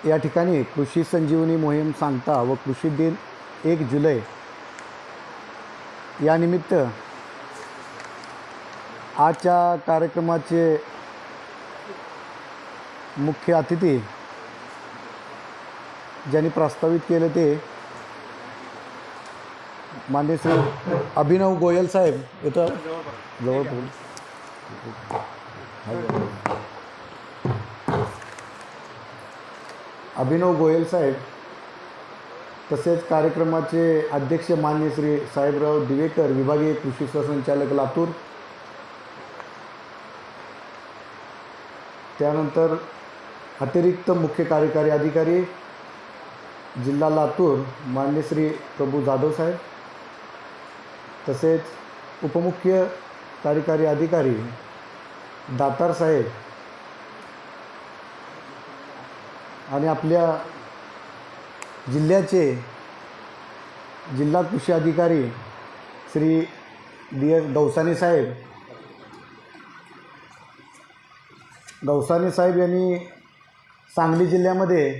या ठिकाणी कृषी संजीवनी मोहीम सांगता व कृषी दिन 1 जुलै यानिमित्त आजच्या कार्यक्रमाचे मुख्य अतिथी ज्यांनी प्रस्तावित केले ते माननीय श्री अभिनव गोयल साहेब. इथं जवळ अभिनव गोयल साहेब, तसेच कार्यक्रमाचे अध्यक्ष माननीय श्री साहेबराव दिवेकर, विभागीय कृषी सहसंचालक लातूर. त्यानंतर अतिरिक्त मुख्य कार्यकारी अधिकारी जिल्हा लातूर माननीय श्री प्रभू जाधव साहेब, तसेच उपमुख्य कार्यकारी अधिकारी दातार साहेब आणि आपल्या जिल्ह्याचे जिल्हा कृषी अधिकारी श्री दौसानी साहेब. दौसानी साहेब यांनी सांगली जिल्ह्यामध्ये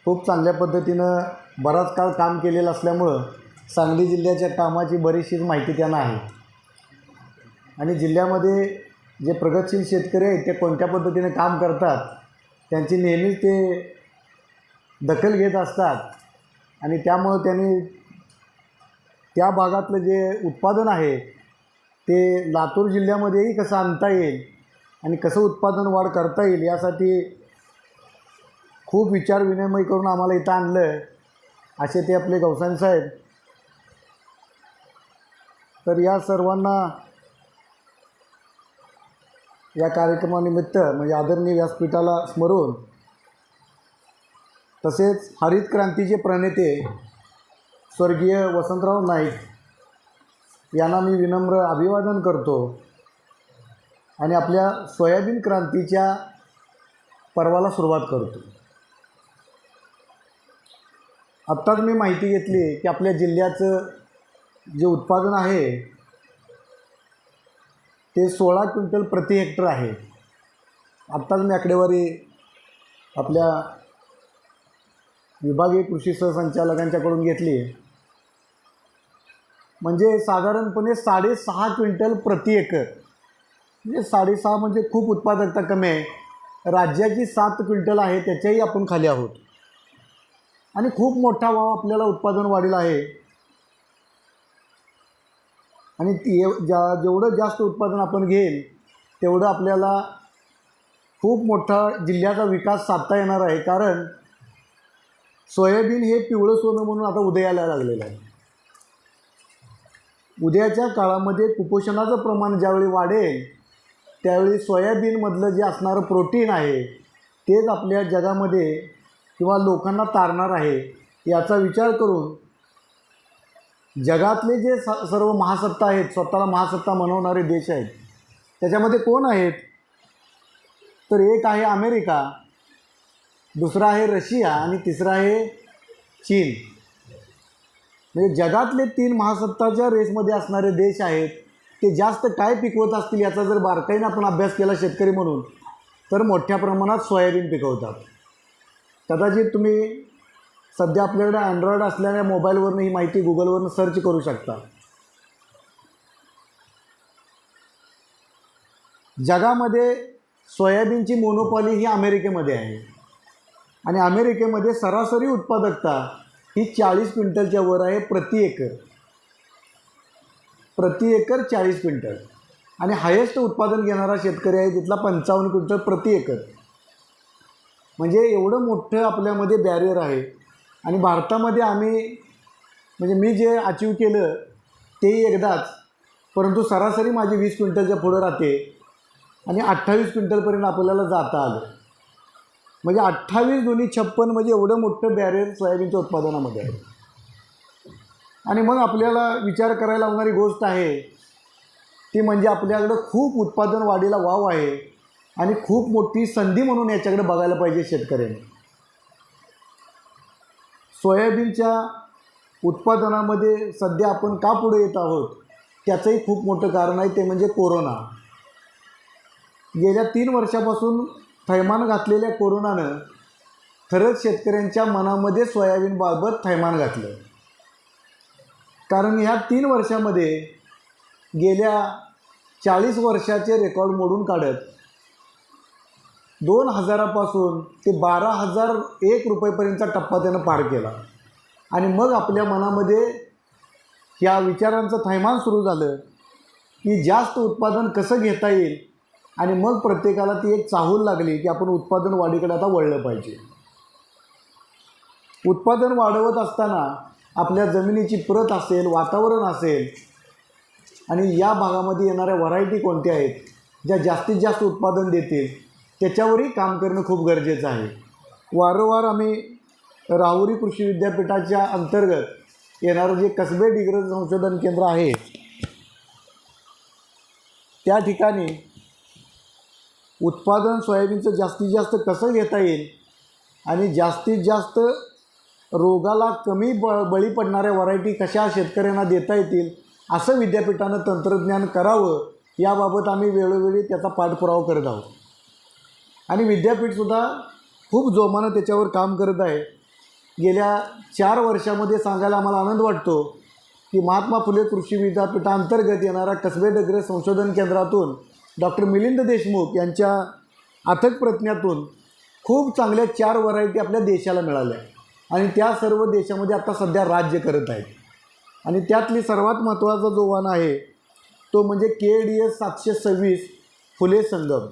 खूप चांगल्या पद्धतीनं बराच काळ काम केलेलं असल्यामुळं सांगली जिल्ह्याच्या कामाची बरीचशीच माहिती त्यांना आहे आणि जिल्ह्यामध्ये जे प्रगतशील शेतकरी आहेत ते कोणत्या पद्धतीने काम करतात त्यांची नेहमीच ते दखल घेत असतात आणि त्यामुळं त्यांनी त्या भागातलं जे उत्पादन आहे ते लातूर जिल्ह्यामध्येही कसं आणता येईल आणि कसं उत्पादन वाढ करता येईल यासाठी खूप विचार विनिमय करून आम्हाला इथं आणलं असे ते आपले गौसानी साहेब. तर या सर्वांना या कार्यक्रमानिमित्त म्हणजे आदरणीय व्यासपीठाला स्मरून, तसेच हरित क्रांतीचे प्रणेते स्वर्गीय वसंतराव नाईक यांना मी विनम्र अभिवादन करतो आणि आपल्या सोयाबीन क्रांतीच्या पर्वाला सुरुवात करतो. आत्ताच मी माहिती घेतली की आपल्या जिल्ह्याचं जे उत्पादन आहे ते 16 क्विंटल प्रति हेक्टर आहे. आत्ताच मी आकडेवारी आपल्या विभागीय कृषी सहसंचालकांच्याकडून घेतली. म्हणजे साधारणपणे 6.5 क्विंटल प्रति एकर, म्हणजे 6.5 म्हणजे खूप उत्पादकता कमी आहे. राज्याची 7 क्विंटल आहे त्याच्याही आपण खाली आहोत आणि खूप मोठा वाव आपल्याला उत्पादन वाढीला आहे आणि जेवढं जास्त उत्पादन आपण घेईल तेवढं आपल्याला खूप मोठा जिल्ह्याचा विकास साधता येणार आहे. कारण सोयाबीन हे पिवळं सोनं म्हणून आता उदयाला लागलेलं आहे. उद्याच्या काळामध्ये कुपोषणाचं प्रमाण ज्यावेळी वाढेल त्यावेळी सोयाबीनमधलं जे असणारं प्रोटीन आहे तेच आपल्या जगामध्ये किंवा लोकांना तारणार आहे. याचा विचार करून जगातले जे सर्व महासत्ता आहेत, स्वतःला महासत्ता म्हणवणारे देश आहेत, त्याच्यामध्ये कोण आहेत तर एक आहे अमेरिका, दुसरा आहे रशिया आणि तिसरा आहे चीन. म्हणजे जगातले 3 महासत्ताच्या रेसमध्ये असणारे देश आहेत. ते जास्त काय पिकवत असतील याचा जर बारकाईने आपण अभ्यास केला शेतकरी म्हणून तर मोठ्या प्रमाणात सोयाबीन पिकवतात. कदाचित तुम्ही सध्या आपल्याकडे अँड्रॉइड असल्याने मोबाईलवरून ही माहिती गुगलवरून सर्च करू शकता. जगामध्ये सोयाबीनची मोनोपॉली ही अमेरिकेमध्ये आहे आणि अमेरिकेमध्ये सरासरी उत्पादकता ही 40 क्विंटलच्या वर आहे प्रति एकर. प्रति एकर 40 क्विंटल आणि हायेस्ट उत्पादन घेणारा शेतकरी आहे तिथला 55 क्विंटल प्रति एकर. म्हणजे एवढं मोठं आपल्यामध्ये बॅरियर आहे आणि भारतामध्ये आम्ही म्हणजे मी जे अचीव केलं तेही एकदाच, परंतु सरासरी माझी 20 क्विंटलच्या पुढं राहते आणि 28 क्विंटलपर्यंत आपल्याला जाता आलं. म्हणजे 28 दुनी 56 म्हणजे एवढं मोठं बॅरियर सोयाबीनच्या उत्पादनामध्ये आहे. आणि मग आपल्याला विचार करायला लावणारी गोष्ट आहे ती म्हणजे आपल्याकडं खूप उत्पादन वाढीला वाव आहे आणि खूप मोठी संधी म्हणून याच्याकडे बघायला पाहिजे शेतकऱ्यांनी. सोयाबीनच्या उत्पादनामध्ये सध्या आपण का पुढे येत आहोत त्याचंही खूप मोठं कारण आहे, ते म्हणजे कोरोना. गेल्या 3 वर्षापासून थैमान घातलेल्या कोरोनानं खरंच शेतकऱ्यांच्या मनामध्ये सोयाबीनबाबत थैमान घातलं. कारण ह्या 3 वर्षामध्ये गेल्या 40 वर्षाचे रेकॉर्ड मोडून काढत 2000 पासून ते 12,001 रुपयेपर्यंतचा टप्पा त्यानं पार केला. आणि मग आपल्या मनामध्ये ह्या विचारांचं थैमान सुरू झालं की जास्त उत्पादन कसं घेता येईल. आणि मग प्रत्येकाला ती एक चाहूल लागली की आपण उत्पादन वाढीकडे आता वळलं पाहिजे. उत्पादन वाढवत असताना आपल्या जमिनीची प्रत असेल, वातावरण असेल आणि या भागामध्ये येणाऱ्या व्हरायटी कोणत्या आहेत ज्या जास्तीत जास्त उत्पादन देतील त्याच्यावरही काम करणं खूप गरजेचं आहे. वारंवार आम्ही राहुरी कृषी विद्यापीठाच्या अंतर्गत येणारं जे कसबे डिग्रज संशोधन केंद्र आहे त्या ठिकाणी उत्पादन सोयाबीनचं जास्तीत जास्त कसं घेता येईल आणि जास्तीत जास्त रोगाला कमी बळी पडणाऱ्या व्हरायटी कशा शेतकऱ्यांना देता येतील असं विद्यापीठानं तंत्रज्ञान करावं याबाबत आम्ही वेळोवेळी त्याचा पाठपुरावा करत आहोत. आणि विद्यापीठसुद्धा खूप जोमानं त्याच्यावर काम करत आहे. गेल्या 4 वर्षामध्ये सांगायला आम्हाला आनंद वाटतो की महात्मा फुले कृषी विद्यापीठांतर्गत येणाऱ्या कसबे डिग्रज संशोधन केंद्रातून डॉक्टर मिलिंद देशमुख यांच्या अथक प्रयत्नातून खूप चांगल्या 4 व्हरायटी आपल्या देशाला मिळाल्या आणि त्या सर्व देशामध्ये आता सध्या राज्य करत आहेत. आणि त्यातली सर्वात महत्त्वाचा जो वाण आहे तो म्हणजे KDS 726 फुले संगम,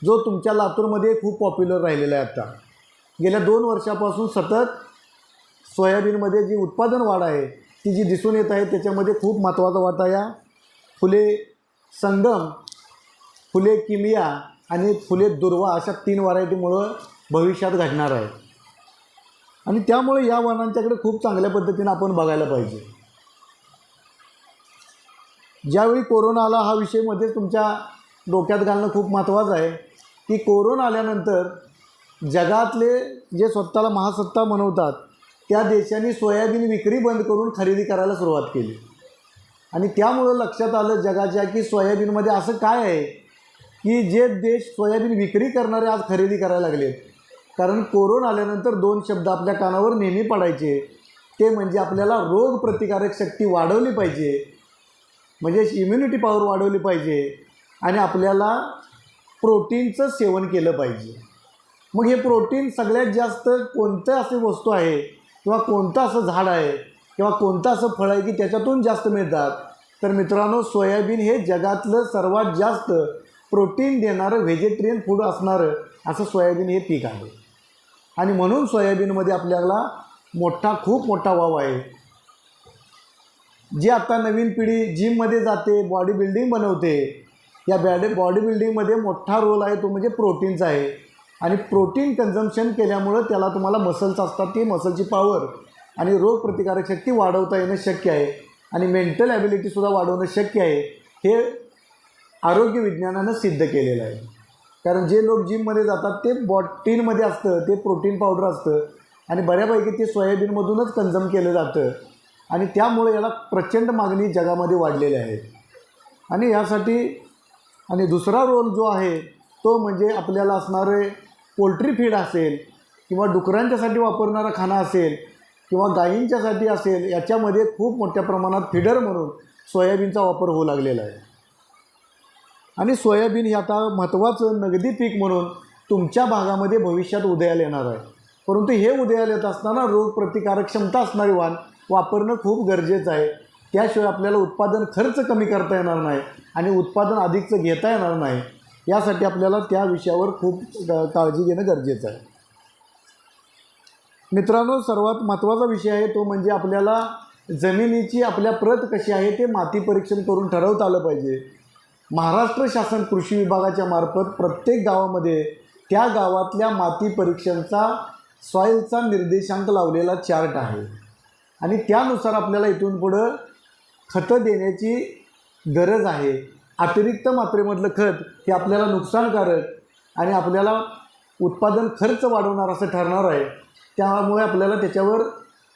जो तुमच्या लातूरमध्ये खूप पॉप्युलर राहिलेला आहे. आता गेल्या 2 वर्षापासून सतत सोयाबीनमध्ये जी उत्पादन वाढ आहे ती जी दिसून येत आहे त्याच्यामध्ये खूप महत्त्वाचा वाटा या फुले संगम, फुले किमिया आणि फुले दुर्वा अशा 3 व्हरायटीमुळं भविष्यात घडणार आहे. आणि त्यामुळे या वाणांच्याकडे खूप चांगल्या पद्धतीने आपण बघायला पाहिजे. ज्यावेळी कोरोना आला हा विषय मध्ये तुमच्या डोक्यात घालणं खूप महत्त्वाचं आहे की कोरोना आल्यानंतर जगातले जे स्वतःला महासत्ता म्हणवतात त्या देशांनी सोयाबीन विक्री बंद करून खरेदी करायला सुरुवात केली. आणि त्यामुळं लक्षात आलं जगाच्या की सोयाबीनमध्ये असं काय आहे की जे देश सोयाबीन विक्री करणारे आज खरेदी करायला लागलेत. कारण कोरोना आल्यानंतर 2 शब्द आपल्या कानावर नेहमी पडायचे, ते म्हणजे आपल्याला रोगप्रतिकारक शक्ती वाढवली पाहिजे, म्हणजे इम्युनिटी पॉवर वाढवली पाहिजे आणि आपल्याला प्रोटीनचं सेवन केलं पाहिजे. मग हे प्रोटीन सगळ्यात जास्त कोणतं अशी वस्तू आहे किंवा कोणतं असं झाड आहे किंवा कोणतं असं फळ आहे की त्याच्यातून जास्त मिळतात. तर मित्रांनो, सोयाबीन हे जगातलं सर्वात जास्त प्रोटीन देणारं व्हेजिटेरियन फूड असणारं असं सोयाबीन हे पीक आहे. आणि म्हणून सोयाबीनमध्ये आपल्याला खूप मोठा वाव आहे. जी आता नवीन पिढी जिममध्ये जाते, बॉडी बिल्डिंग बनवते, या बॉडी बिल्डिंगमध्ये मोठा रोल आहे तो म्हणजे प्रोटीनचा आहे. आणि प्रोटीन कन्झम्पशन केल्यामुळं त्याला तुम्हाला मसल्स असतात, ती मसलची पॉवर आणि रोगप्रतिकारक शक्ती वाढवता येणं शक्य आहे आणि मेंटल ॲबिलिटीसुद्धा वाढवणं शक्य आहे. हे आरोग्य विज्ञानानं सिद्ध केलेलं आहे. कारण जे लोक जिममध्ये जातात ते टीनमध्ये असतं, ते प्रोटीन पावडर असतं आणि बऱ्यापैकी ते सोयाबीनमधूनच कन्झ्युम केलं जातं आणि त्यामुळे याला प्रचंड मागणी जगामध्ये वाढलेली आहे. आणि यासाठी आणि दुसरा रोल जो आहे तो म्हणजे आपल्याला असणारे पोल्ट्री फीड असेल किंवा डुकरांच्यासाठी वापरणारा खाना असेल किंवा गायींच्यासाठी असेल, याच्यामध्ये खूप मोठ्या प्रमाणात फिडर म्हणून सोयाबीनचा वापर होऊ लागलेला आहे. आणि सोयाबीन हे आता महत्त्वाचं नगदी पीक म्हणून तुमच्या भागामध्ये भविष्यात उदयाला येणार आहे. परंतु हे उदयाला येत असताना रोगप्रतिकारक क्षमता असणारी वाण वापरणं खूप गरजेचं आहे. त्याशिवाय आपल्याला उत्पादन खर्च कमी करता येणार नाही आणि उत्पादन अधिकचं घेता येणार नाही. यासाठी आपल्याला त्या विषयावर खूप काळजी घेणं गरजेचं आहे. मित्रांनो, सर्वात महत्त्वाचा विषय आहे तो म्हणजे आपल्याला जमिनीची आपल्या प्रत कशी आहे ते माती परीक्षण करून ठरवता आलं पाहिजे. महाराष्ट्र शासन कृषी विभागाच्या मार्फत प्रत्येक गावामध्ये त्या गावातल्या माती परीक्षणचा सॉईलचा निर्देशांक लावलेला चार्ट आहे आणि त्यानुसार आपल्याला इथून पुढं खतं देण्याची गरज आहे. अतिरिक्त मात्रेमधलं खत हे आपल्याला नुकसानकारक आणि आपल्याला उत्पादन खर्च वाढवणार असं ठरणार आहे. त्यामुळे आपल्याला त्याच्यावर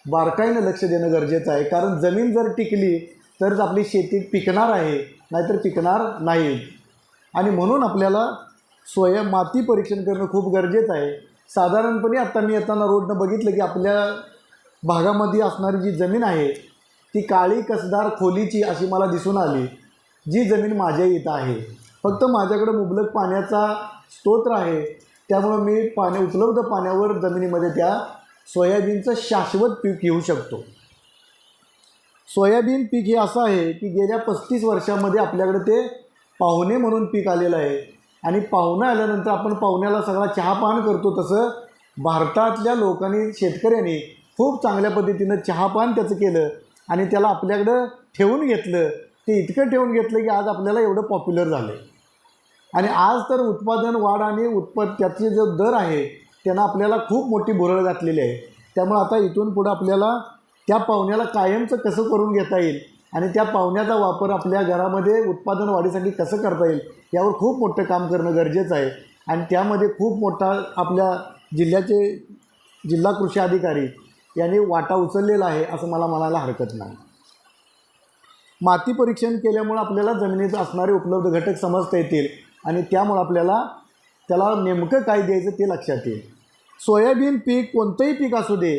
बारकाईनं लक्ष देणं गरजेचं आहे. कारण जमीन जर टिकली तरच आपली शेती पिकणार आहे, नाहीतर पिकणार नाही. आणि म्हणून आपल्याला माती परीक्षण करणं खूप गरजेचं आहे. साधारणपणे आत्ता मी येताना रोडनं बघितलं की आपल्या भागामध्ये असणारी जी जमीन आहे ती काळी कसदार खोलीची अशी मला दिसून आली, जी जमीन माझ्या इथं आहे. फक्त माझ्याकडे मुबलक पाण्याचा स्तोत्र आहे, त्यामुळं मी उपलब्ध पाण्यावर जमिनीमध्ये त्या सोयाबीनचं शाश्वत पीक घेऊ शकतो. सोयाबीन पीक हे असं आहे की गेल्या 35 वर्षामध्ये आपल्याकडे ते पाहुणे म्हणून पीक आलेलं आहे. आणि पाहुणं आल्यानंतर आपण पाहुण्याला सगळा चहापान करतो, तसं भारतातल्या लोकांनी, शेतकऱ्यांनी खूप चांगल्या पद्धतीनं चहापान त्याचं केलं आणि त्याला आपल्याकडं ठेवून घेतलं. ते इतकं ठेवून घेतलं की आज आपल्याला एवढं पॉप्युलर झालं. आणि आज तर उत्पादन वाढ आणि त्याचे जो दर आहे त्यांना आपल्याला खूप मोठी भुरळ घातलेली आहे. त्यामुळे आता इथून पुढं आपल्याला त्या पाहुण्याला कायमचं कसं करून घेता येईल आणि त्या पाहुण्याचा वापर आपल्या घरामध्ये उत्पादन वाढीसाठी कसं करता येईल यावर खूप मोठं काम करणं गरजेचं आहे. आणि त्यामध्ये खूप मोठा आपल्या जिल्हा कृषी अधिकारी यांनी वाटा उचललेला आहे असं मला म्हणायला हरकत नाही. माती परीक्षण केल्यामुळं आपल्याला जमिनीत असणारे उपलब्ध घटक समजता येतील आणि त्यामुळं आपल्याला त्याला नेमकं काय द्यायचं ते लक्षात येईल. सोयाबीन पीक कोणतंही पीक असू दे,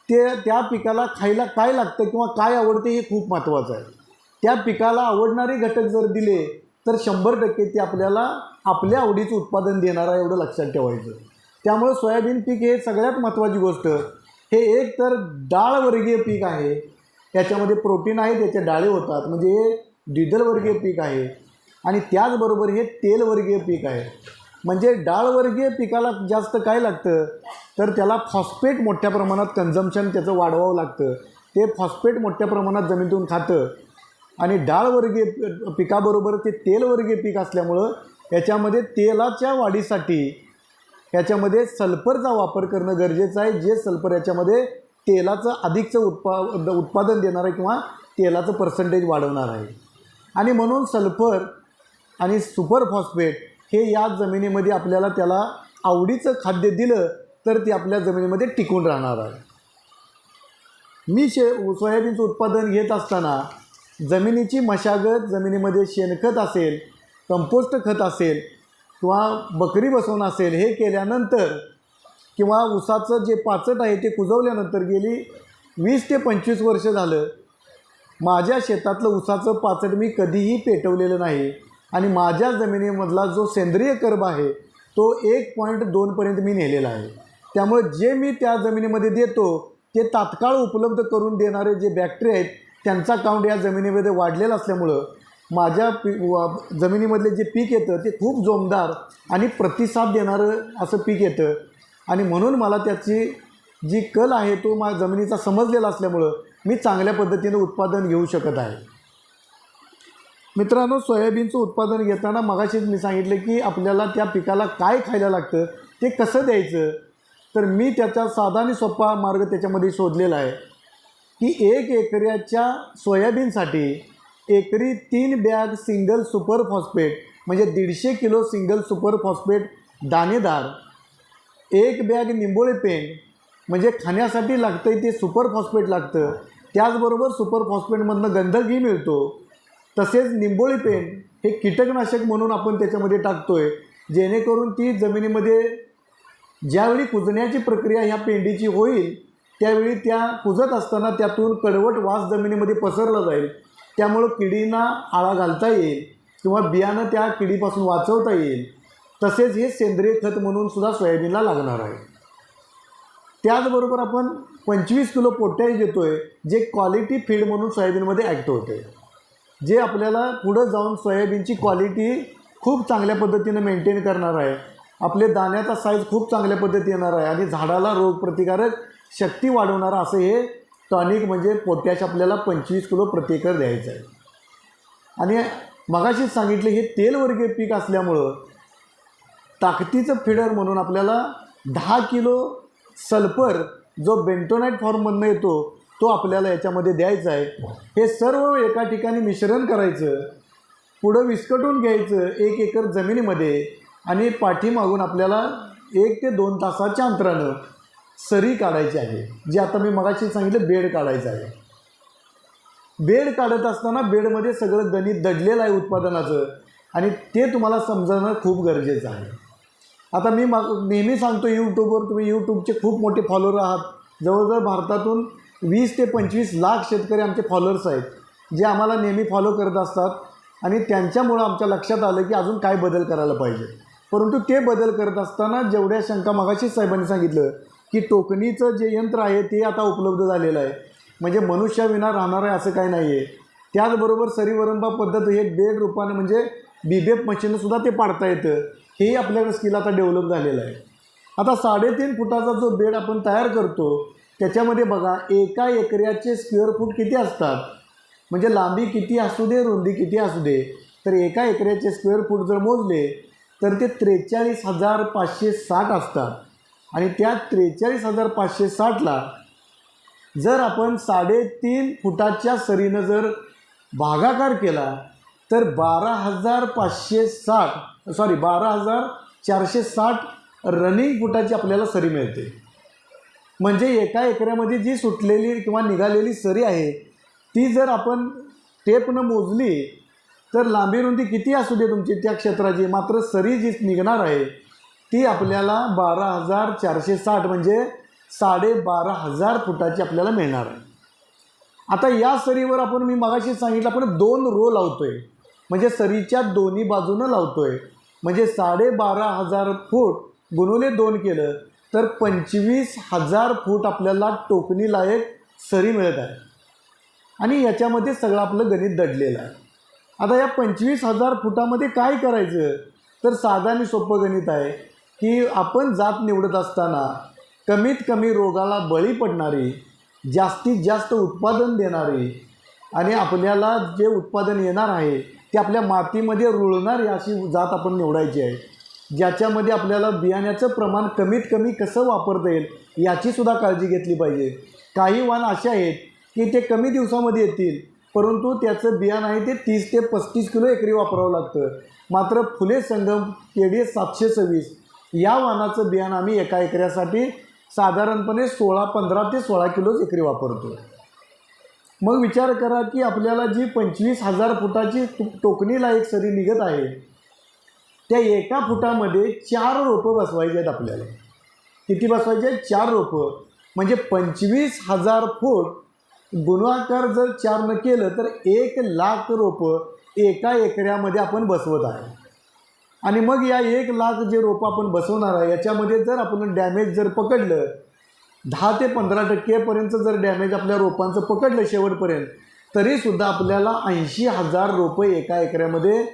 त्या पिकाला खायला काय लागतं किंवा काय आवडते हे खूप महत्त्वाचं आहे. त्या पिकाला आवडणारे घटक जर दिले तर 100% ते आपल्याला आपल्या आवडीचं उत्पादन देणार आहे, एवढं लक्षात ठेवायचं. त्यामुळे सोयाबीन पीक हे सगळ्यात महत्त्वाची गोष्ट. हे एक तर डाळवर्गीय पीक आहे, त्याच्यामध्ये प्रोटीन आहे, त्याचे डाळे होतात, म्हणजे हे द्विदलवर्गीय पीक आहे. आणि त्याचबरोबर हे तेलवर्गीय पीक आहे. म्हणजे डाळवर्गीय पिकाला जास्त काय लागतं तर त्याला फॉस्फेट मोठ्या प्रमाणात कन्झम्पशन त्याचं वाढवावं लागतं. ते फॉस्फेट मोठ्या प्रमाणात जमिनीतून खातं. आणि डाळवर्गीय पिकाबरोबर ते तेलवर्गीय पीक असल्यामुळं याच्यामध्ये तेलाच्या वाढीसाठी याच्यामध्ये सल्फरचा वापर करणं गरजेचं आहे, जे सल्फर याच्यामध्ये तेलाचं अधिकचं उत्पादन देणार आहे किंवा तेलाचं पर्सेंटेज वाढवणार आहे. आणि म्हणून सल्फर आणि सुपर फॉस्फेट हे या जमिनीमध्ये आपल्याला त्याला आवडीचं खाद्य दिलं तर ते आपल्या जमिनीमध्ये टिकून राहणार आहे. मी सोयाबीनचं उत्पादन घेत असताना जमिनीची मशागत, जमिनीमध्ये शेणखत असेल, कंपोस्ट खत असेल किंवा बकरी बसवणं असेल, हे केल्यानंतर किंवा ऊसाचं जे पाचट आहे ते कुजवल्यानंतर गेली 20 ते 25 वर्ष झालं माझ्या शेतातलं ऊसाचं पाचट मी कधीही पेटवलेलं नाही. आणि माझ्या जमिनीमधला जो सेंद्रिय कर्ब आहे तो 1.2 पर्यंत मी नेलेला आहे. त्यामुळे जे मी त्या जमिनीमध्ये देतो ते तात्काळ उपलब्ध करून देणारे जे बॅक्टेरिया आहेत त्यांचा काउंट या जमिनीमध्ये वाढलेला असल्यामुळं माझ्या जमिनीमधले जे पीक येतं ते खूप जोमदार आणि प्रतिसाद देणारं असं पीक येतं. आणि म्हणून मला त्याची जी कल आहे तो माझ्या जमिनीचा समजलेला असल्यामुळं मी चांगल्या पद्धतीनं उत्पादन घेऊ शकत आहे. मित्रांनो, सोयाबीनचं उत्पादन घेताना मगाशीच मी सांगितलं की आपल्याला त्या पिकाला काय खायला लागतं, ते कसं द्यायचं. तर मी त्याचा साधा आणि सोपा मार्ग त्याच्यामध्ये शोधलेला आहे की 1 एकराच्या सोयाबीनसाठी एकरी 3 बॅग सिंगल सुपर फॉस्फेट म्हणजे 150 किलो सिंगल सुपर फॉस्फेट दाणेदार, 1 बॅग निंबोळी पेंड म्हणजे खाण्यासाठी लागतं आहे ते सुपर फॉस्फेट लागतं. त्याचबरोबर सुपर फॉस्फेटमधनं गंधकही मिळतो. तसेच निंबोळी पेंड हे कीटकनाशक म्हणून आपण त्याच्यामध्ये टाकतो आहे, जेणेकरून ती जमिनीमध्ये ज्यावेळी कुजण्याची प्रक्रिया ह्या पेंडीची होईल त्यावेळी त्या कुजत असताना त्यातून कडवट वास जमिनीमध्ये पसरला जाईल. त्यामुळं किडींना आळा घालता येईल किंवा बियाणं त्या किडीपासून वाचवता येईल. तसेच हे सेंद्रिय खत म्हणून सुद्धा सोयाबीनला लागणार आहे. त्याचबरोबर आपण 25 किलो पोटॅश देतो आहे, जे क्वालिटी फीड म्हणून सोयाबीनमध्ये ॲक्ट होते, जे आपल्याला पुढं जाऊन सोयाबीनची क्वालिटी खूप चांगल्या पद्धतीनं मेंटेन करणार आहे. आपले दाण्याचा साईज खूप चांगल्या पद्धतीने येणार आहे आणि झाडाला रोगप्रतिकारक शक्ती वाढवणारा असं हे टॉनिक म्हणजे पोटॅश आपल्याला 25 किलो प्रति एकर द्यायचं आहे. आणि मगाशीच सांगितले हे तेलवर्गीय पीक असल्यामुळं ताकदीचं फिडर म्हणून आपल्याला 10 किलो सल्फर जो बेंटोनाइट फॉर्ममधनं येतो तो आपल्याला याच्यामध्ये द्यायचा आहे. हे सर्व एका ठिकाणी मिश्रण करायचं, पुढं विस्कटून घ्यायचं 1 एकर जमिनीमध्ये आणि पाठीमागून आपल्याला 1 ते 2 तासाच्या अंतरानं सरी काढायची आहे, जी आता मी मगाशी सांगितलं बेड काढायचं आहे. बेड काढत असताना बेडमध्ये सगळं गणित दडलेलं आहे उत्पादनाचं आणि ते तुम्हाला समजणं खूप गरजेचं आहे. आता मी नेहमी सांगतो, यूट्यूबवर तुम्ही यूट्यूबचे खूप मोठे फॉलोअर आहात. जवळजवळ भारतातून 20 ते 25 लाख शेतकरी आमचे फॉलोअर्स आहेत, जे आम्हाला नेहमी फॉलो करत असतात. आणि त्यांच्यामुळं आमच्या लक्षात आलं की अजून काय बदल करायला पाहिजे. परंतु ते बदल करत असताना जेवढ्या शंका मगाशीच साहेबांनी सांगितलं की टोकणीचं जे यंत्र आहे ते आता उपलब्ध झालेलं आहे, म्हणजे मनुष्याविना राहणार आहे असं काही नाही आहे. त्याचबरोबर सरीवरंबा पद्धत हे बेड रूपाने म्हणजे बीबेप मशीनसुद्धा ते पाडता येतं. हेही आपल्याकडे स्किल आता डेव्हलप झालेलं आहे. आता 3.5 फुटाचा जो बेड आपण तयार करतो त्याच्यामध्ये बघा, एका एकराचे स्क्वेअर फूट किती असतात, म्हणजे लांबी किती असू दे, रुंदी किती असू दे, तर एका एकराचे स्क्वेअर फूट जर मोजले तर ते 43,560 असतात. आणि त्या 43,560ला जर आपण 3.5 फुटाच्या सरीनं जर भागाकार केला तर 12,460 रनिंग फुटाची आपल्याला सरी मिळते. म्हणजे एका एकरामध्ये जी सुटलेली किंवा निघालेली सरी आहे ती जर आपण टेपनं मोजली तर लांबी रुंदी किती असू दे तुमची त्या क्षेत्राची, मात्र सरी जी निघणार आहे ती आपल्याला 12,460 म्हणजे 12,500 फुटाची आपल्याला मिळणार आहे. आता या सरीवर आपण मी मगाशी सांगितलं आपण 2 रो लावतो आहे, म्हणजे सरीच्या दोन्ही बाजूनं लावतो आहे, म्हणजे 12,500 फूट गुणुले 2 केलं तर 25,000 फूट आपल्याला टोकणीलायक सरी मिळत आहे. आणि याच्यामध्ये सगळं आपलं गणित दडलेलं आहे. आता या 25,000 फुटामध्ये काय करायचं, तर साधं आणि सोपं गणित आहे की आपण जात निवडत असताना कमीत कमी रोगाला बळी पडणारी, जास्तीत जास्त उत्पादन देणारी आणि आपल्याला जे उत्पादन येणार आहे ते आपल्या मातीमध्ये रुळणारी अशी जात आपण निवडायची आहे, ज्याच्यामध्ये आपल्याला बियाण्याचं प्रमाण कमीत कमी कसं वापरता येईल याचीसुद्धा काळजी घेतली पाहिजे. काही वाण असे आहेत की ते कमी दिवसामध्ये येतील, परंतु त्याचं बियाणं आहे ते 30 ते 35 किलो एकरी वापरावं लागतं. मात्र फुले संगम KDS 726 या वाणाचं बियाणं आम्ही एका एकरासाठी साधारणपणे 15 ते 16 किलोच एकरी वापरतो. मग विचार करा की आपल्याला जी 25,000 फुटाची टोकणीला सरी निघत आहे त्या एका फुटामध्ये 4 रोपं बसवायचे आहेत आपल्याला. किती बसवायचे आहेत? 4 रोपं. म्हणजे 25,000 फूट गुणाकार जर 4 न केलं तर 1,00,000 रोपं एका एकरामध्ये आपण बसवत आहे. आणि मग या 1,00,000 जे रोपं आपण बसवणार आहे याच्यामध्ये जर आपण डॅमेज जर पकडलं 10 ते 15% जर डॅमेज आपल्या रोपांचं पकडलं शेवटपर्यंत, तरीसुद्धा आपल्याला 80,000 रोपं एका एकरामध्ये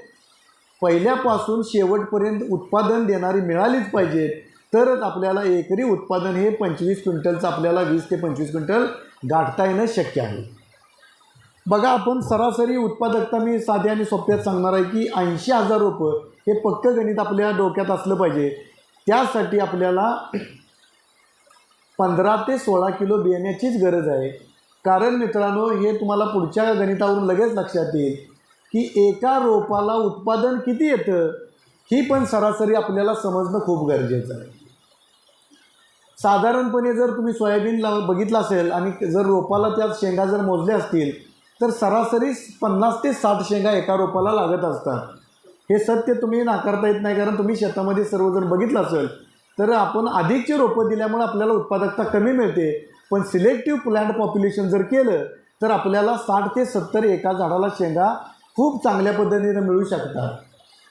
पहिल्यापासून शेवटपर्यंत उत्पादन देणारी मिळालीच पाहिजेत, तरच आपल्याला एकरी उत्पादन हे 25 क्विंटलचं आपल्याला 20 ते 25 क्विंटल गाठता येणं शक्य आहे. बघा, आपण सरासरी उत्पादकता मी साध्या आणि सोप्यात सांगणार आहे की 80,000 रोपं हे पक्कं गणित आपल्या डोक्यात असलं पाहिजे. त्यासाठी आपल्याला 15 ते 16 किलो बियाण्याचीच गरज आहे. कारण मित्रांनो, हे तुम्हाला पुढच्या गणितावरून लगेच लक्षात येईल की एका रोपाला उत्पादन किती येतं ही पण सरासरी आपल्याला समजणं खूप गरजेचं आहे. साधारणपणे जर तुम्ही सोयाबीन बघितलं असेल आणि जर रोपाला त्यात शेंगा जर मोजल्या असतील तर सरासरी 50 ते 60 शेंगा एका रोपाला लागत असतात. हे सत्य तुम्ही नाकारता येत नाही, कारण तुम्ही शेतामध्ये सर्वजण बघितलं असेल तर आपण अधिकची रोपं दिल्यामुळे आपल्याला उत्पादकता कमी मिळते. पण सिलेक्टिव्ह प्लांट पॉप्युलेशन जर केलं तर आपल्याला 60 ते 70 एका झाडाला शेंगा खूप चांगल्या पद्धतीने मिळू शकतात.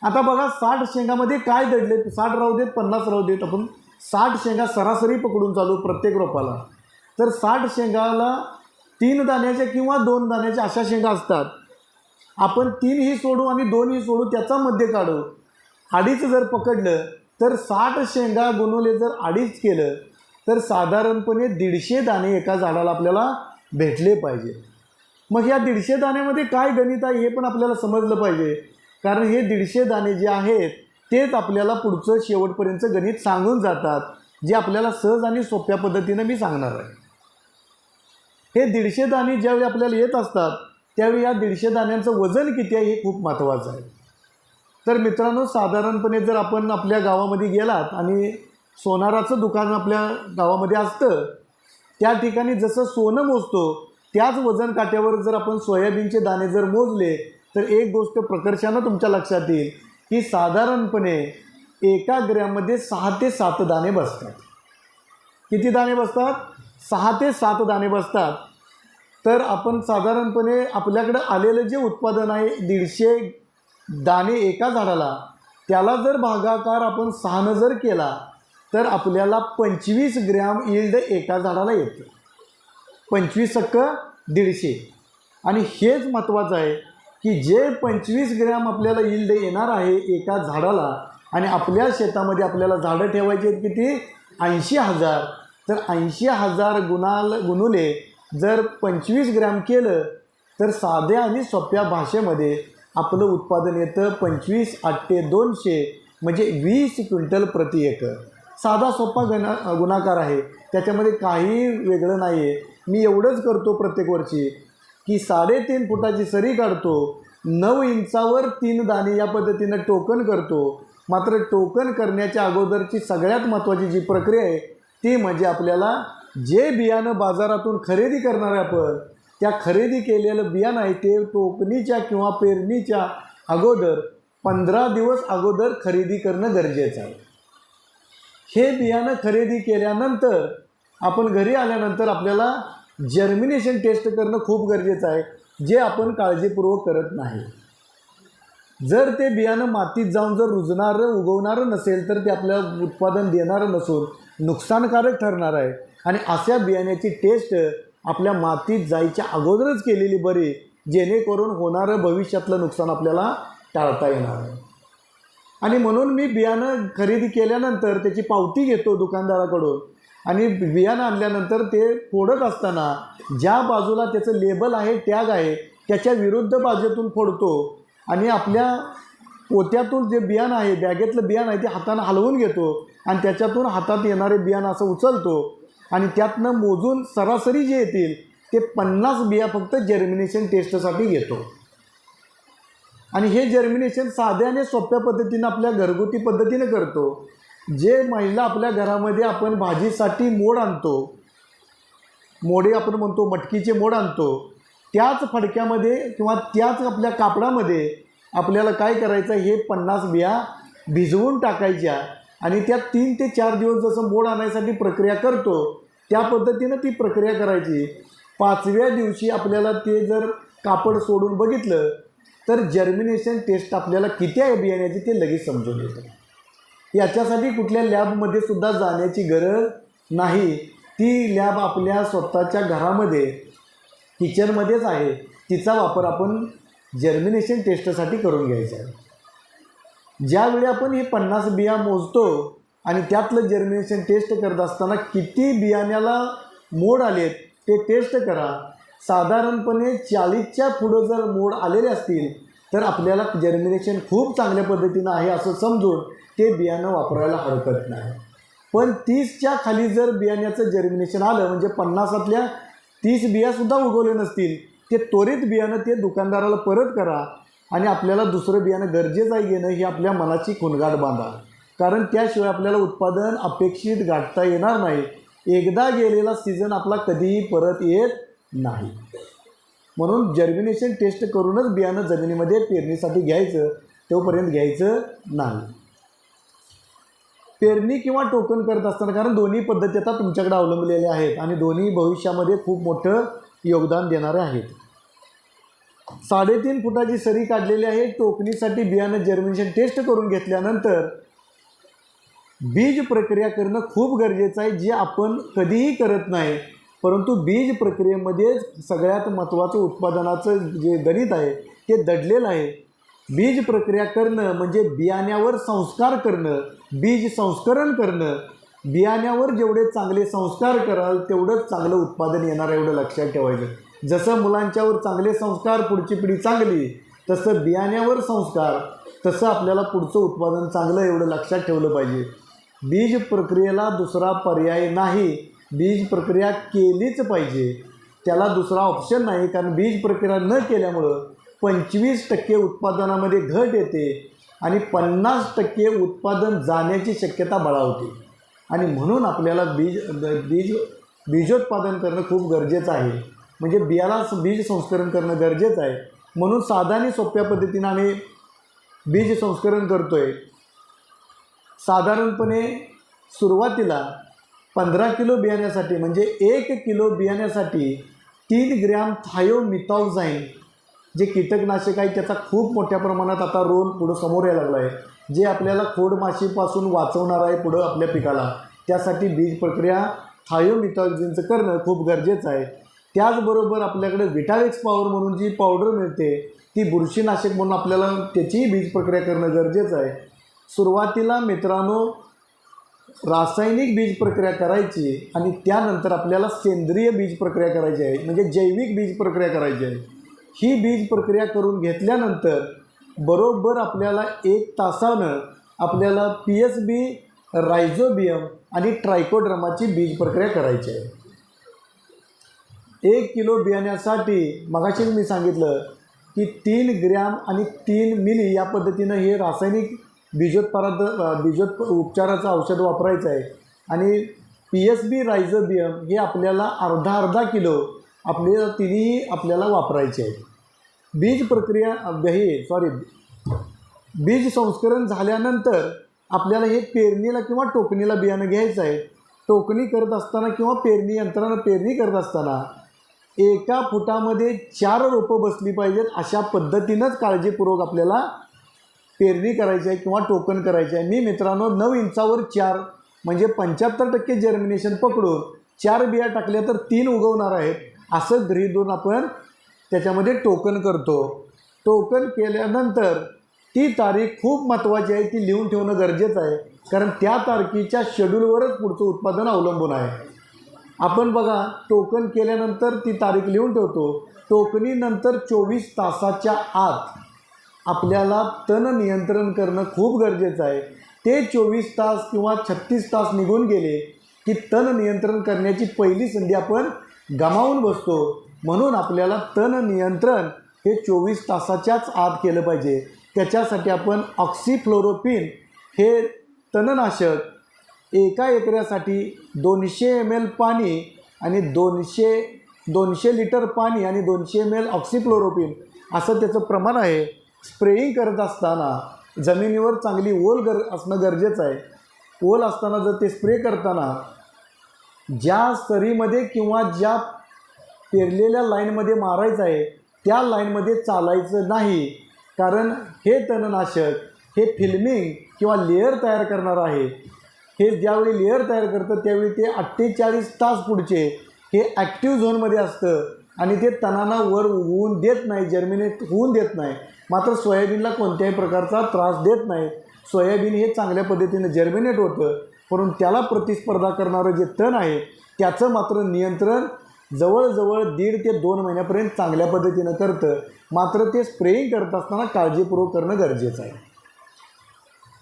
आता बघा, 60 शेंगामध्ये काय दडले, 60 राहू देत 50 राहू देत, आपण 60 शेंगा सरासरी पकडून चालू प्रत्येक रोपाला. तर 60 शेंगाला 3 दाण्याच्या किंवा 2 दाण्याच्या अशा शेंगा असतात. आपण 3 ही सोडू आणि 2 ही सोडू, त्याचा मध्य काढू, 2.5 जर पकडलं तर 60 शेंगा गुणवले जर 2.5 केलं तर साधारणपणे 150 दाणे एका झाडाला आपल्याला भेटले पाहिजे. मग या 150 दाण्यामध्ये काय गणित आहे हे पण आपल्याला समजलं पाहिजे, कारण हे 150 दाणे जे आहेत तेच आपल्याला पुढचं शेवटपर्यंतचं गणित सांगून जातात, जे आपल्याला सहज आणि सोप्या पद्धतीनं मी सांगणार आहे. हे 150 दाणे ज्यावेळी आपल्याला येत असतात त्यावेळी या 150 दाण्यांचं वजन किती आहे हे खूप महत्त्वाचं आहे. तर मित्रांनो, साधारणपणे जर आपण आपल्या गावामध्ये गेलात आणि सोनाराचं दुकान आपल्या गावामध्ये असतं, त्या ठिकाणी जसं सोनं मोजतो त्याच वजन काट्यावर जर आपण सोयाबीनचे दाणे जर मोजले तर एक गोष्ट प्रकर्षानं तुमच्या लक्षात येईल की साधारणपणे एका ग्रॅममध्ये 6 ते 7 दाणे बसतात. किती दाणे बसतात? 6 ते 7 दाणे बसतात. तर आपण साधारणपणे आपल्याकडं आलेलं जे उत्पादन आहे 150 दाणे एका झाडाला, त्याला जर भागाकार आपण 6 जर केला तर आपल्याला 25 ग्रॅम यील्ड एका झाडाला येतं. 25 × 150. आणि हेच महत्त्वाचं आहे की जे 25 ग्रॅम आपल्याला यील्ड येणार आहे एका झाडाला, आणि आपल्या शेतामध्ये आपल्याला झाडं ठेवायची आहेत किती? 80,000. तर 80,000 गुणुले जर 25 ग्रॅम केलं तर साध्या आणि सोप्या भाषेमध्ये आपलं उत्पादन येतं 25 × 8 = 200, म्हणजे 20 क्विंटल प्रति एकर. साधा सोपा गुणाकार आहे, त्याच्यामध्ये काही वेगळं नाही आहे. मी एवढंच करतो प्रत्येक वर्षी की 3.5 फुटाची सरी काढतो, 9 इंचावर 3 दाणे या पद्धतीनं टोकन करतो. मात्र टोकन करण्याच्या अगोदरची सगळ्यात महत्त्वाची जी प्रक्रिया आहे ती म्हणजे आपल्याला जे बियाणं बाजारातून खरेदी करणार आहे आपण, त्या खरेदी केलेलं बियाणं आहे ते टोकणीच्या किंवा पेरणीच्या अगोदर 15 दिवस अगोदर खरेदी करणं गरजेचं आहे. हे बियाणं खरेदी केल्यानंतर आपण घरी आल्यानंतर आपल्याला जर्मिनेशन टेस्ट करणं खूप गरजेचं आहे, जे आपण काळजीपूर्वक करत नाही. जर ते बियाणं मातीत जाऊन जर रुजणारं उगवणारं नसेल तर ते आपल्याला उत्पादन देणारं नसून नुकसानकारक ठरणार आहे. आणि अशा बियाण्याची टेस्ट आपल्या मातीत जायच्या अगोदरच केलेली बरी, जेणेकरून होणारं भविष्यातलं नुकसान आपल्याला टाळता येणार आहे. आणि म्हणून मी बियाणं खरेदी केल्यानंतर त्याची पावती घेतो दुकानदाराकडून, आणि बियाणं आणल्यानंतर ते फोडत असताना ज्या बाजूला त्याचं लेबल आहे, टॅग आहे, त्याच्या विरुद्ध बाजूतून फोडतो आणि आपल्या पोत्यातून जे बियाणं आहे, बॅगेतलं बियाणं आहे ते हातानं हलवून घेतो आणि त्याच्यातून हातात येणारे बियाणं असं उचलतो आणि त्यातनं मोजून सरासरी जे येतील ते 50 बिया फक्त जर्मिनेशन टेस्टसाठी घेतो. आणि हे जर्मिनेशन साध्या आणि सोप्या पद्धतीनं आपल्या घरगुती पद्धतीनं करतो. जे महिला आपल्या घरामध्ये आपण भाजीसाठी मोड आणतो, मोडे आपण म्हणतो, मटकीचे मोड आणतो, त्याच फडक्यामध्ये किंवा त्याच आपल्या कापडामध्ये आपल्याला काय करायचं, हे 50 बिया भिजवून टाकायच्या आणि त्या 3 ते 4 दिवस जसं मोड आणायसाठी प्रक्रिया करतो त्या पद्धतीनं ती प्रक्रिया करायची. 5व्या दिवशी आपल्याला ते जर कापड सोडून बघितलं तर जर्मिनेशन टेस्ट आपल्याला किती आहे बियाण्याची ते लगेच समजून येतं. याच्यासाठी कुठल्या लॅबमध्ये सुद्धा जाण्याची गरज नाही. ती लॅब आपल्या स्वतःच्या घरामध्ये किचनमध्येच आहे. तिचा वापर आपण जर्मिनेशन टेस्टसाठी करून घ्यायचा आहे. ज्यावेळी आपण ही 50 बिया मोजतो आणि त्यातलं जर्मिनेशन टेस्ट करत असताना किती बियाण्याला मोड आलेत ते टेस्ट करा. साधारणपणे 40च्या पुढं जर मोड आलेले असतील तर आपल्याला जर्मिनेशन खूप चांगल्या पद्धतीनं आहे असं समजून ते बियाणं वापरायला हरकत नाही. पण 30च्या खाली जर बियाण्याचं जर्मिनेशन आलं, म्हणजे 50तल्या 30 बियासुद्धा उगवले नसतील, ते त्वरित बियाणं ते दुकानदाराला परत करा आणि आपल्याला दुसरं बियाणं गरजेचं आहे घेणं ही आपल्या मनाची खुणगाठ बांधा. कारण त्याशिवाय आपल्याला उत्पादन अपेक्षित गाठता येणार नाही. एकदा गेलेला सीझन आपला कधीही परत येत नाही. म्हणून जर्मिनेशन टेस्ट करूनच बियाणं जमिनीमध्ये पेरणीसाठी घ्यायचं, तोपर्यंत घ्यायचं नाही. पेरणी किंवा टोकन करत असताना, कारण दोन्ही पद्धती आता तुमच्याकडे अवलंबलेल्या आहेत आणि दोन्ही भविष्यामध्ये खूप मोठं योगदान देणारे आहेत. 3.5 फुटाची सरी काढलेली आहे. टोकणीसाठी बियाणं जर्मिनेशन टेस्ट करून घेतल्यानंतर बीज प्रक्रिया करणं खूप गरजेचं आहे, जे आपण कधीही करत नाही. परंतु बीज प्रक्रियेमध्ये सगळ्यात महत्त्वाचं उत्पादनाचं जे गणित आहे ते दडलेलं आहे. बीज प्रक्रिया करणं म्हणजे बियाण्यावर संस्कार करणं, बीज संस्करण करणं. बियाण्यावर जेवढे चांगले संस्कार कराल तेवढंच चांगलं उत्पादन येणार, एवढं लक्षात ठेवायचं. जसं मुलांच्यावर चांगले संस्कार पुढची पिढी चांगली, तसं बियाण्यावर संस्कार, तसं आपल्याला पुढचं उत्पादन चांगलं, एवढं लक्षात ठेवलं पाहिजे. बीज प्रक्रियेला दुसरा पर्याय नाही. बीज प्रक्रिया केलीच पाहिजे, त्याला दुसरा ऑप्शन नाही. कारण बीज प्रक्रिया न केल्यामुळं 25% उत्पादनामध्ये घट येते आणि 50% उत्पादन जाण्याची शक्यता बळावते. आणि म्हणून आपल्याला बीजोत्पादन करणं खूप गरजेचं आहे. म्हणजे बियाला बीज संस्करण करणं गरजेचं आहे. म्हणून साधा आणि सोप्या पद्धतीनं आम्ही बीज संस्करण करतो आहे. साधारणपणे सुरुवातीला 15 किलो बियाण्यासाठी म्हणजे 1 किलो बियाण्यासाठी 3 ग्रॅम थायोमिथॉक्झाईन जे कीटकनाशक आहे त्याचा खूप मोठ्या प्रमाणात आता रोल पुढं समोर यायला लागला आहे, जे आपल्याला खोडमाशीपासून वाचवणार आहे पुढं आपल्या पिकाला. त्यासाठी बीज प्रक्रिया थायोमिथॉक्झाईनचं करणं खूप गरजेचं आहे. त्याचबरोबर आपल्याकडे विटावेक्स पॉवर म्हणून जी पावडर मिळते ती बुरशीनाशक म्हणून आपल्याला त्याचीही बीज प्रक्रिया करणं गरजेचं आहे. सुरुवातीला मित्रांनो रासायनिक बीज प्रक्रिया करायची आणि त्यानंतर आपल्याला सेंद्रिय बीज प्रक्रिया करायची आहे, म्हणजे जैविक बीज प्रक्रिया करायची आहे. ही बीज प्रक्रिया करून घेतल्यानंतर बरोबर आपल्याला 1 तासानं आपल्याला PSB, रायझोबियम आणि ट्रायकोड्रामाची बीज प्रक्रिया करायची आहे. 1 किलो बियाण्यासाठी मगाशीच मी सांगितलं की 3 ग्रॅम आणि 3 मिली या पद्धतीनं हे रासायनिक उपचाराचं औषध वापरायचं आहे. आणि PSB, रायझोबियम हे आपल्याला अर्धा किलो तिन्ही आपल्याला वापरायचे आहे. बीज प्रक्रिया बीज संस्करण झाल्यानंतर आपल्याला हे पेरणीला किंवा टोकणीला बियाणं घ्यायचं आहे. टोकणी करत असताना किंवा पेरणी करत असताना 1 फुटामध्ये 4 रोपं बसली पाहिजेत. अशा पद्धतीनंच काळजीपूर्वक आपल्याला पेरणी करायची आहे किंवा टोकन करायचे आहे. मी मित्रांनो 9 इंचावर 4 म्हणजे 75% जर्मिनेशन पकडून 4 बिया टाकल्या तर 3 उगवणार आहेत असं गृहीत धरून आपण त्याच्यामध्ये टोकन करतो. टोकन केल्यानंतर ती तारीख खूप महत्त्वाची आहे, ती लिहून ठेवणं गरजेचं आहे, कारण त्या तारखेच्या शेड्यूलवरच पुढचं उत्पादन अवलंबून आहे. आपण बघा टोकन केल्यानंतर ती तारीख लिहून ठेवतो. टोकणीनंतर 24 तासाच्या आत आपल्याला तण नियंत्रण करणं खूप गरजेचं आहे. ते 24 तास किंवा 36 तास निघून गेले की तण नियंत्रण करण्याची पहिली संधी आपण गमावून बसतो. म्हणून आपल्याला तण नियंत्रण हे 24 तासाच्याच आत केलं पाहिजे. त्याच्यासाठी आपण ऑक्सिफ्लोरोपिन हे तणनाशक 1 एकरासाठी 200 ml पाणी आणि 200 लिटर पाणी आणि 200 ml ऑक्सिफ्लोरोपिन असं त्याचं प्रमाण आहे. स्प्रेइंग करत असताना जमिनीवर चांगली ओल असणं गरजेचं आहे. ओल असताना जर ते स्प्रे करताना ज्या सरीमध्ये किंवा ज्या पेरलेल्या लाईनमध्ये मारायचं आहे त्या लाईनमध्ये चालायचं नाही, कारण हे तणनाशक हे फिल्मिंग किंवा लेअर तयार करणार आहे. हे ज्यावेळी लेअर तयार करतं त्यावेळी ते 48 तास पुढचे हे ॲक्टिव्ह झोनमध्ये असतं आणि ते तणांना वर होऊन देत नाही, जर्मिनेट होऊन देत नाही. मात्र सोयाबीनला कोणत्याही प्रकारचा त्रास देत नाही. सोयाबीन हे चांगल्या पद्धतीने जर्मिनेट होतं, परंतु त्याला प्रतिस्पर्धा करणारं जे तण आहे त्याचं मात्र नियंत्रण जवळजवळ 1.5 ते 2 महिन्यापर्यंत चांगल्या पद्धतीनं करतं. मात्र ते स्प्रेइंग करत असताना काळजीपूर्वक करणं गरजेचं आहे.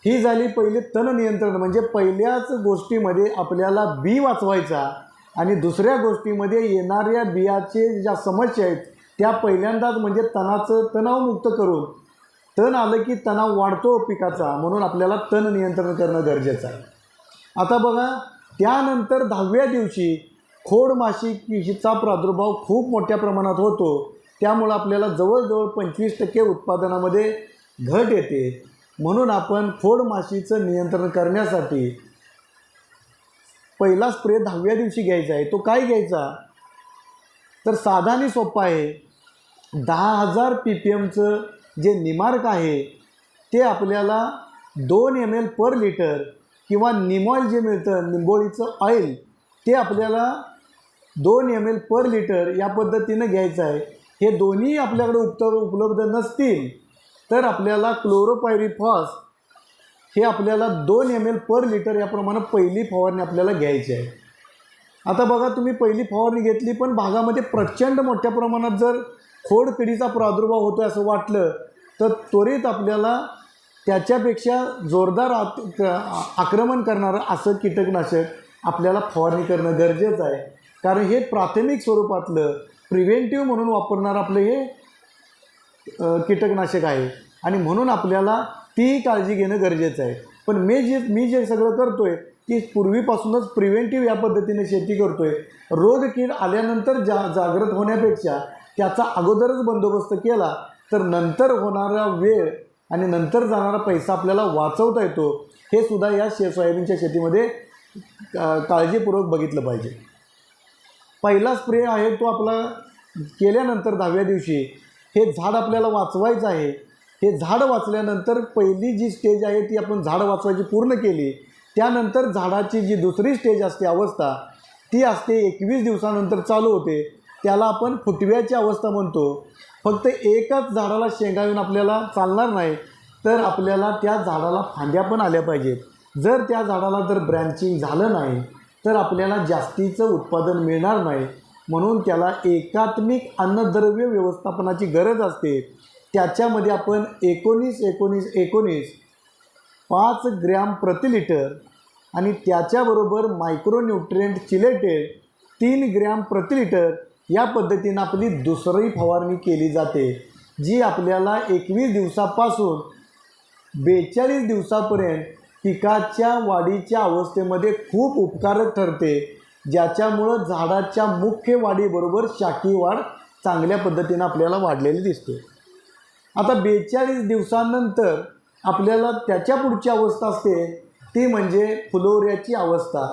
ही झाली पहिली तण नियंत्रण, म्हणजे पहिल्याच गोष्टीमध्ये आपल्याला बी वाचवायचा आणि दुसऱ्या गोष्टीमध्ये येणाऱ्या बियाचे ज्या समस्या आहेत त्या पहिल्यांदाच म्हणजे तणावमुक्त करून, तण आलं की तणाव वाढतो पिकाचा, म्हणून आपल्याला तण नियंत्रण करणं गरजेचं आहे. आता बघा त्यानंतर 10व्या दिवशी खोडमाशीचा प्रादुर्भाव खूप मोठ्या प्रमाणात होतो. त्यामुळं आपल्याला जवळजवळ 25% उत्पादनामध्ये घट येते. म्हणून आपण खोडमाशीचं नियंत्रण करण्यासाठी पहिला स्प्रे 10व्या दिवशी घ्यायचा आहे. तो काय घ्यायचा तर साधा आणि सोपा आहे. 10,000 ppmचं जे निमार्क आहे ते आपल्याला 2 ml पर लिटर किंवा निमॉईल जे मिळतं निंबोळीचं ऑइल ते आपल्याला 2 ml पर लिटर या पद्धतीनं घ्यायचं आहे. हे दोन्ही आपल्याकडे उपलब्ध नसतील तर आपल्याला क्लोरोपायरिफॉस हे आपल्याला 2 ml पर लिटर याप्रमाणे पहिली फवारणी आपल्याला घ्यायची आहे. आता बघा तुम्ही पहिली फवारणी घेतली पण भागामध्ये प्रचंड मोठ्या प्रमाणात जर खोडकिडीचा प्रादुर्भाव होतो असं वाटलं तर त्वरित आपल्याला त्याच्यापेक्षा जोरदार आक्रमण करणारं असं कीटकनाशक आपल्याला फवारणी करणं गरजेचं आहे. कारण हे प्राथमिक स्वरूपातलं प्रिव्हेंटिव्ह म्हणून वापरणारं आपलं हे कीटकनाशक आहे आणि म्हणून आपल्याला ती काळजी घेणं गरजेचं आहे. पण मी जे सगळं करतो आहे की पूर्वीपासूनच प्रिव्हेंटिव्ह या पद्धतीने शेती करतो आहे. रोगकीड आल्यानंतर जागृत होण्यापेक्षा त्याचा अगोदरच बंदोबस्त केला तर नंतर होणारा वेळ आणि नंतर जाणारा पैसा आपल्याला वाचवता येतो, हे सुद्धा या सोयाबीनच्या शेतीमध्ये काळजीपूर्वक बघितलं पाहिजे. पहिला स्प्रे आहे तो आपला केल्यानंतर 10व्या दिवशी हे झाड आपल्याला वाचवायचं आहे. हे झाड वाचल्यानंतर पहिली जी स्टेज आहे ती आपण झाड वाचवायची पूर्ण केली. त्यानंतर झाडाची जी दुसरी स्टेज असते अवस्था ती असते 21 दिवसानंतर चालू होते. त्याला आपण फुटव्याची अवस्था म्हणतो. फक्त एकच झाडाला शेंगा येऊन आपल्याला चालणार नाही, तर आपल्याला त्या झाडाला फांद्या पण आल्या पाहिजेत. जर त्या झाडाला जर ब्रँचिंग झालं नाही तर आपल्याला जास्तीचं उत्पादन मिळणार नाही. म्हणून त्याला एकात्मिक अन्नद्रव्य व्यवस्थापनाची गरज असते. त्याच्यामध्ये आपण 19-19-19 5 ग्रॅम प्रति लिटर आणि त्याच्याबरोबर मायक्रोन्यूट्रिएंट चिलेटेड 3 ग्रॅम प्रति लिटर या पद्धतीनं आपली दुसरी फवारणी केली जाते, जी आपल्याला 21 दिवसापासून 42 दिवसापर्यंत पिकाच्या वाढीच्या अवस्थेमध्ये खूप उपकारक ठरते, ज्याच्यामुळं झाडाच्या मुख्य वाढीबरोबर शाखी वाढ चांगल्या पद्धतीनं आपल्याला वाढलेली दिसते. आता 42 दिवसानंतर आपल्याला त्याच्या पुढची अवस्था असते ती म्हणजे फुलोऱ्याची अवस्था.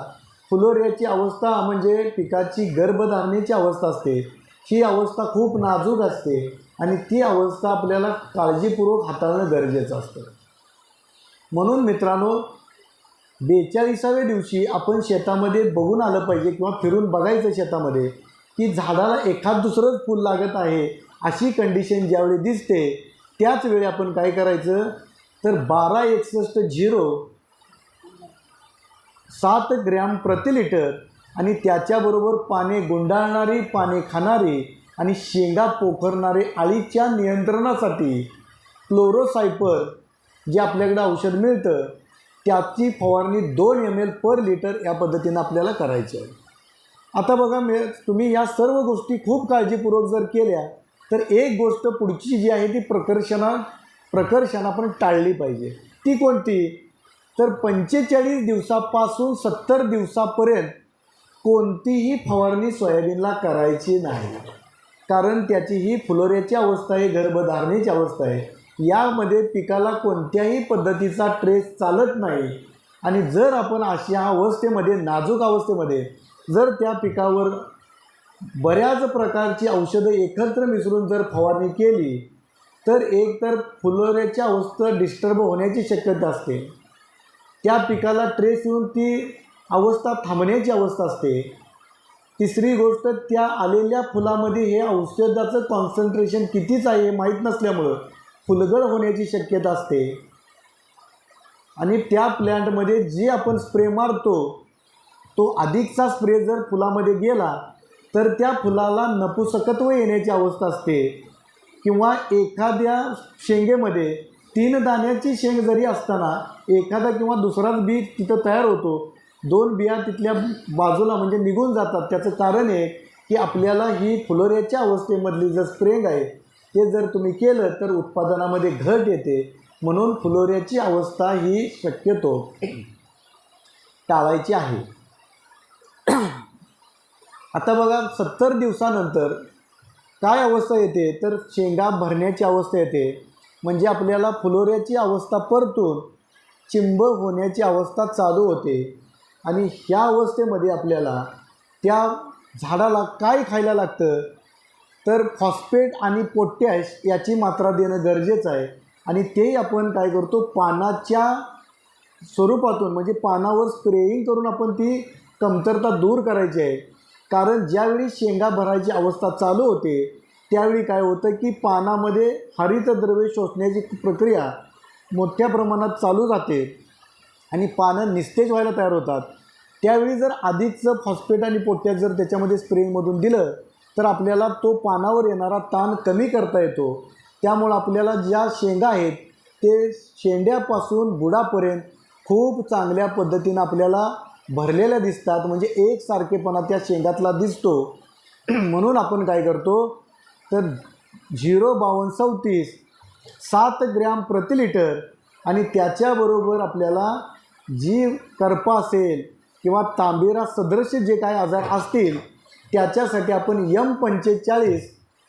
फुलोऱ्याची अवस्था म्हणजे पिकाची गर्भधारणेची अवस्था असते. ही अवस्था खूप नाजूक असते आणि ती अवस्था आपल्याला काळजीपूर्वक हाताळणं गरजेचं असतं. म्हणून मित्रांनो, 42व्या दिवशी आपण शेतामध्ये बघून आलं पाहिजे किंवा फिरून बघायचं शेतामध्ये की झाडाला एखाद दुसरंच फूल लागत आहे. अशी कंडिशन ज्यावेळी दिसते त्याच वेळी आपण काय करायचं तर 12-61-0 7 ग्रॅम प्रति लिटर आणि त्याच्याबरोबर पाने गुंडाळणारी, पाने खाणारी आणि शेंगा पोखरणारे अळीच्या नियंत्रणासाठी क्लोरोसायपर जे आपल्याकडे औषध मिळतं त्याची फवारणी 2 ml पर लिटर या पद्धतीनं आपल्याला करायची आहे. आता बघा तुम्ही या सर्व गोष्टी खूप काळजीपूर्वक जर केल्या तर एक गोष्ट पुढची जी आहे ती प्रकर्षण आपण टाळली पाहिजे. ती कोणती तर 45 दिवसापासून 70 दिवसापर्यंत कोणतीही फवारणी सोयाबीनला करायची नाही. कारण त्याची ही फुलोऱ्याची अवस्था आहे, गर्भधारणेची अवस्था आहे. यामध्ये पिकाला कोणत्याही पद्धतीचा ट्रेस चालत नाही आणि जर आपण अशा अवस्थेमध्ये, नाजूक अवस्थेमध्ये जर त्या पिकावर बऱ्याच प्रकारची औषधं एकत्र मिसळून जर फवारणी केली तर एकतर फुलोऱ्याची अवस्था डिस्टर्ब होण्याची शक्यता असते. त्या पिकाला ट्रेस येऊन ती अवस्था थांबण्याची अवस्था असते. तिसरी गोष्ट, त्या आलेल्या फुलामध्ये हे औषधाचं कॉन्सन्ट्रेशन कितीच आहे हे माहीत नसल्यामुळं फुलगळ होण्याची शक्यता असते. आणि त्या प्लॅन्टमध्ये जे आपण स्प्रे मारतो तो अधिकचा स्प्रे जर फुलामध्ये गेला तर त्या फुलाला नपुसकत्व येण्याची अवस्था असते. किंवा एखाद्या शेंगेमध्ये 3 दाण्याची शेंग जरी असताना एखादा किंवा दुसराच बी तिथं तयार होतो, 2 बिया तिथल्या बाजूला म्हणजे निघून जातात. त्याचं कारण आहे की आपल्याला ही फुलोऱ्याच्या अवस्थेमधली जर स्प्रेंग आहे ते जर तुम्ही केलं तर उत्पादनामध्ये घट येते. म्हणून फुलोऱ्याची अवस्था ही शक्यतो टाळायची आहे. आता बघा 70 दिवसानंतर काय अवस्था येते तर शेंगा भरण्याची अवस्था येते. म्हणजे आपल्याला फुलोऱ्याची अवस्था परतून चिंब होण्याची अवस्था चालू होते. आणि ह्या अवस्थेमध्ये आपल्याला त्या झाडाला काय खायला लागतं तर फॉस्फेट आणि पोटॅश याची मात्रा देणं गरजेचं आहे. आणि ते आपण काय करतो पानाच्या स्वरूपातून म्हणजे पानावर स्प्रेइंग करून आपण ती कमतरता दूर करायची आहे. कारण ज्यावेळी शेंगा भरायची अवस्था चालू होते त्यावेळी काय होतं की पानामध्ये हरितद्रव्ये शोषण्याची प्रक्रिया मोठ्या प्रमाणात चालू जाते आणि पानं निस्तेज व्हायला तयार होतात. त्यावेळी जर अधिकचं फॉस्फेट आणि पोटॅश जर त्याच्यामध्ये स्प्रेइंगमधून दिलं तर आपल्याला तो पानावर येणारा ताण कमी करता येतो. त्यामुळं आपल्याला ज्या शेंगा आहेत ते शेंड्यापासून बुडापर्यंत खूप चांगल्या पद्धतीनं आपल्याला भरलेल्या दिसतात. म्हणजे एकसारखेपणा त्या शेंगातला दिसतो. म्हणून आपण काय करतो तर 0-52-34 7 ग्रॅम प्रति लिटर आणि त्याच्याबरोबर आपल्याला जी करपा असेल किंवा तांबेरा सदृश जे काय आजार असतील त्याच्यासाठी आपण M45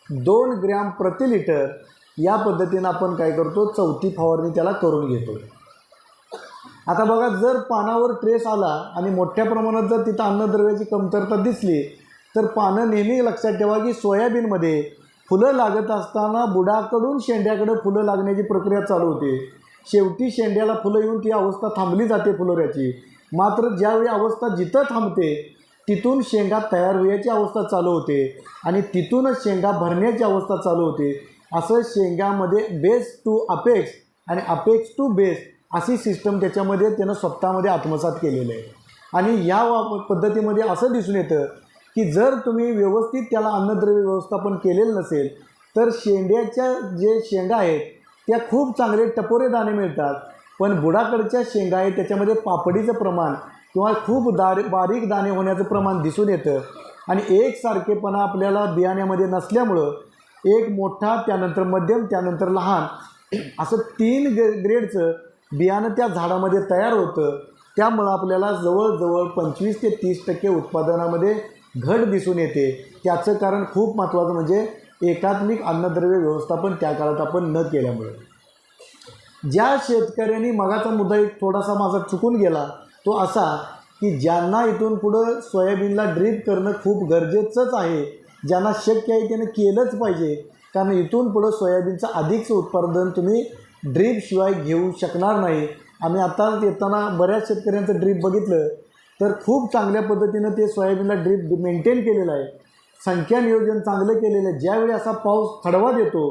2 ग्रॅम प्रति लिटर या पद्धतीनं आपण काय करतो, चौथी फवारणी त्याला करून घेतो. आता बघा, जर पानावर ट्रेस आला आणि मोठ्या प्रमाणात जर तिथं अन्नद्रव्याची कमतरता दिसली तर पानं नेहमी लक्षात ठेवा की सोयाबीनमध्ये फुलं लागत असताना बुडाकडून शेंड्याकडे फुलं लागण्याची प्रक्रिया चालू होते. शेवटी शेंड्याला फुलं येऊन ती अवस्था थांबली जाते फुलोऱ्याची. मात्र ज्यावेळी अवस्था जिथं थांबते तिथून शेंगा तयार होण्याची अवस्था चालू होते आणि तिथूनच शेंगा भरण्याची अवस्था चालू होते. असं शेंगामध्ये बेस टू अपेक्स आणि अपेक्स टू बेस अशी सिस्टम त्याच्यामध्ये त्यानं स्वतःमध्ये आत्मसात केलेलं आहे. आणि या पद्धतीमध्ये असं दिसून येतं की जर तुम्ही व्यवस्थित त्याला अन्नद्रव्य व्यवस्थापन केलेलं नसेल तर शेंड्याच्या जे शेंगा आहेत त्या खूप चांगले टपोरे दाणे मिळतात, पण बुडाकडच्या शेंगा आहेत त्याच्यामध्ये पापडीचं प्रमाण किंवा खूप बारीक दाणे होण्याचं प्रमाण दिसून येतं. आणि एकसारखेपणा आपल्याला बियाण्यामध्ये नसल्यामुळं एक मोठा, त्यानंतर मध्यम, त्यानंतर लहान असं 3 ग्रेडचं बियाणं त्या झाडामध्ये तयार होतं. त्यामुळं आपल्याला जवळजवळ 25 ते 30% उत्पादनामध्ये घट दिसून येते. त्याचं कारण खूप महत्त्वाचं म्हणजे एकात्मिक अन्नद्रव्य व्यवस्थापन त्या काळात आपण न केल्यामुळे. ज्या शेतकऱ्यांनी मगाचा मुद्दा एक थोडासा माझा चुकून गेला तो असा की ज्यांना इथून पुढं सोयाबीनला ड्रीप करणं खूप गरजेचंच आहे, ज्यांना शक्य आहे त्यानं केलंच पाहिजे, कारण इथून पुढं सोयाबीनचं अधिकचं उत्पादन तुम्ही ड्रीपशिवाय घेऊ शकणार नाही. आम्ही आता येताना बऱ्याच शेतकऱ्यांचं ड्रीप बघितलं तर खूप चांगल्या पद्धतीनं ते सोयाबीनला ड्रीप मेंटेन केलेलं आहे, संख्या नियोजन चांगलं केलेलं आहे. ज्यावेळी असा पाऊस खडवात येतो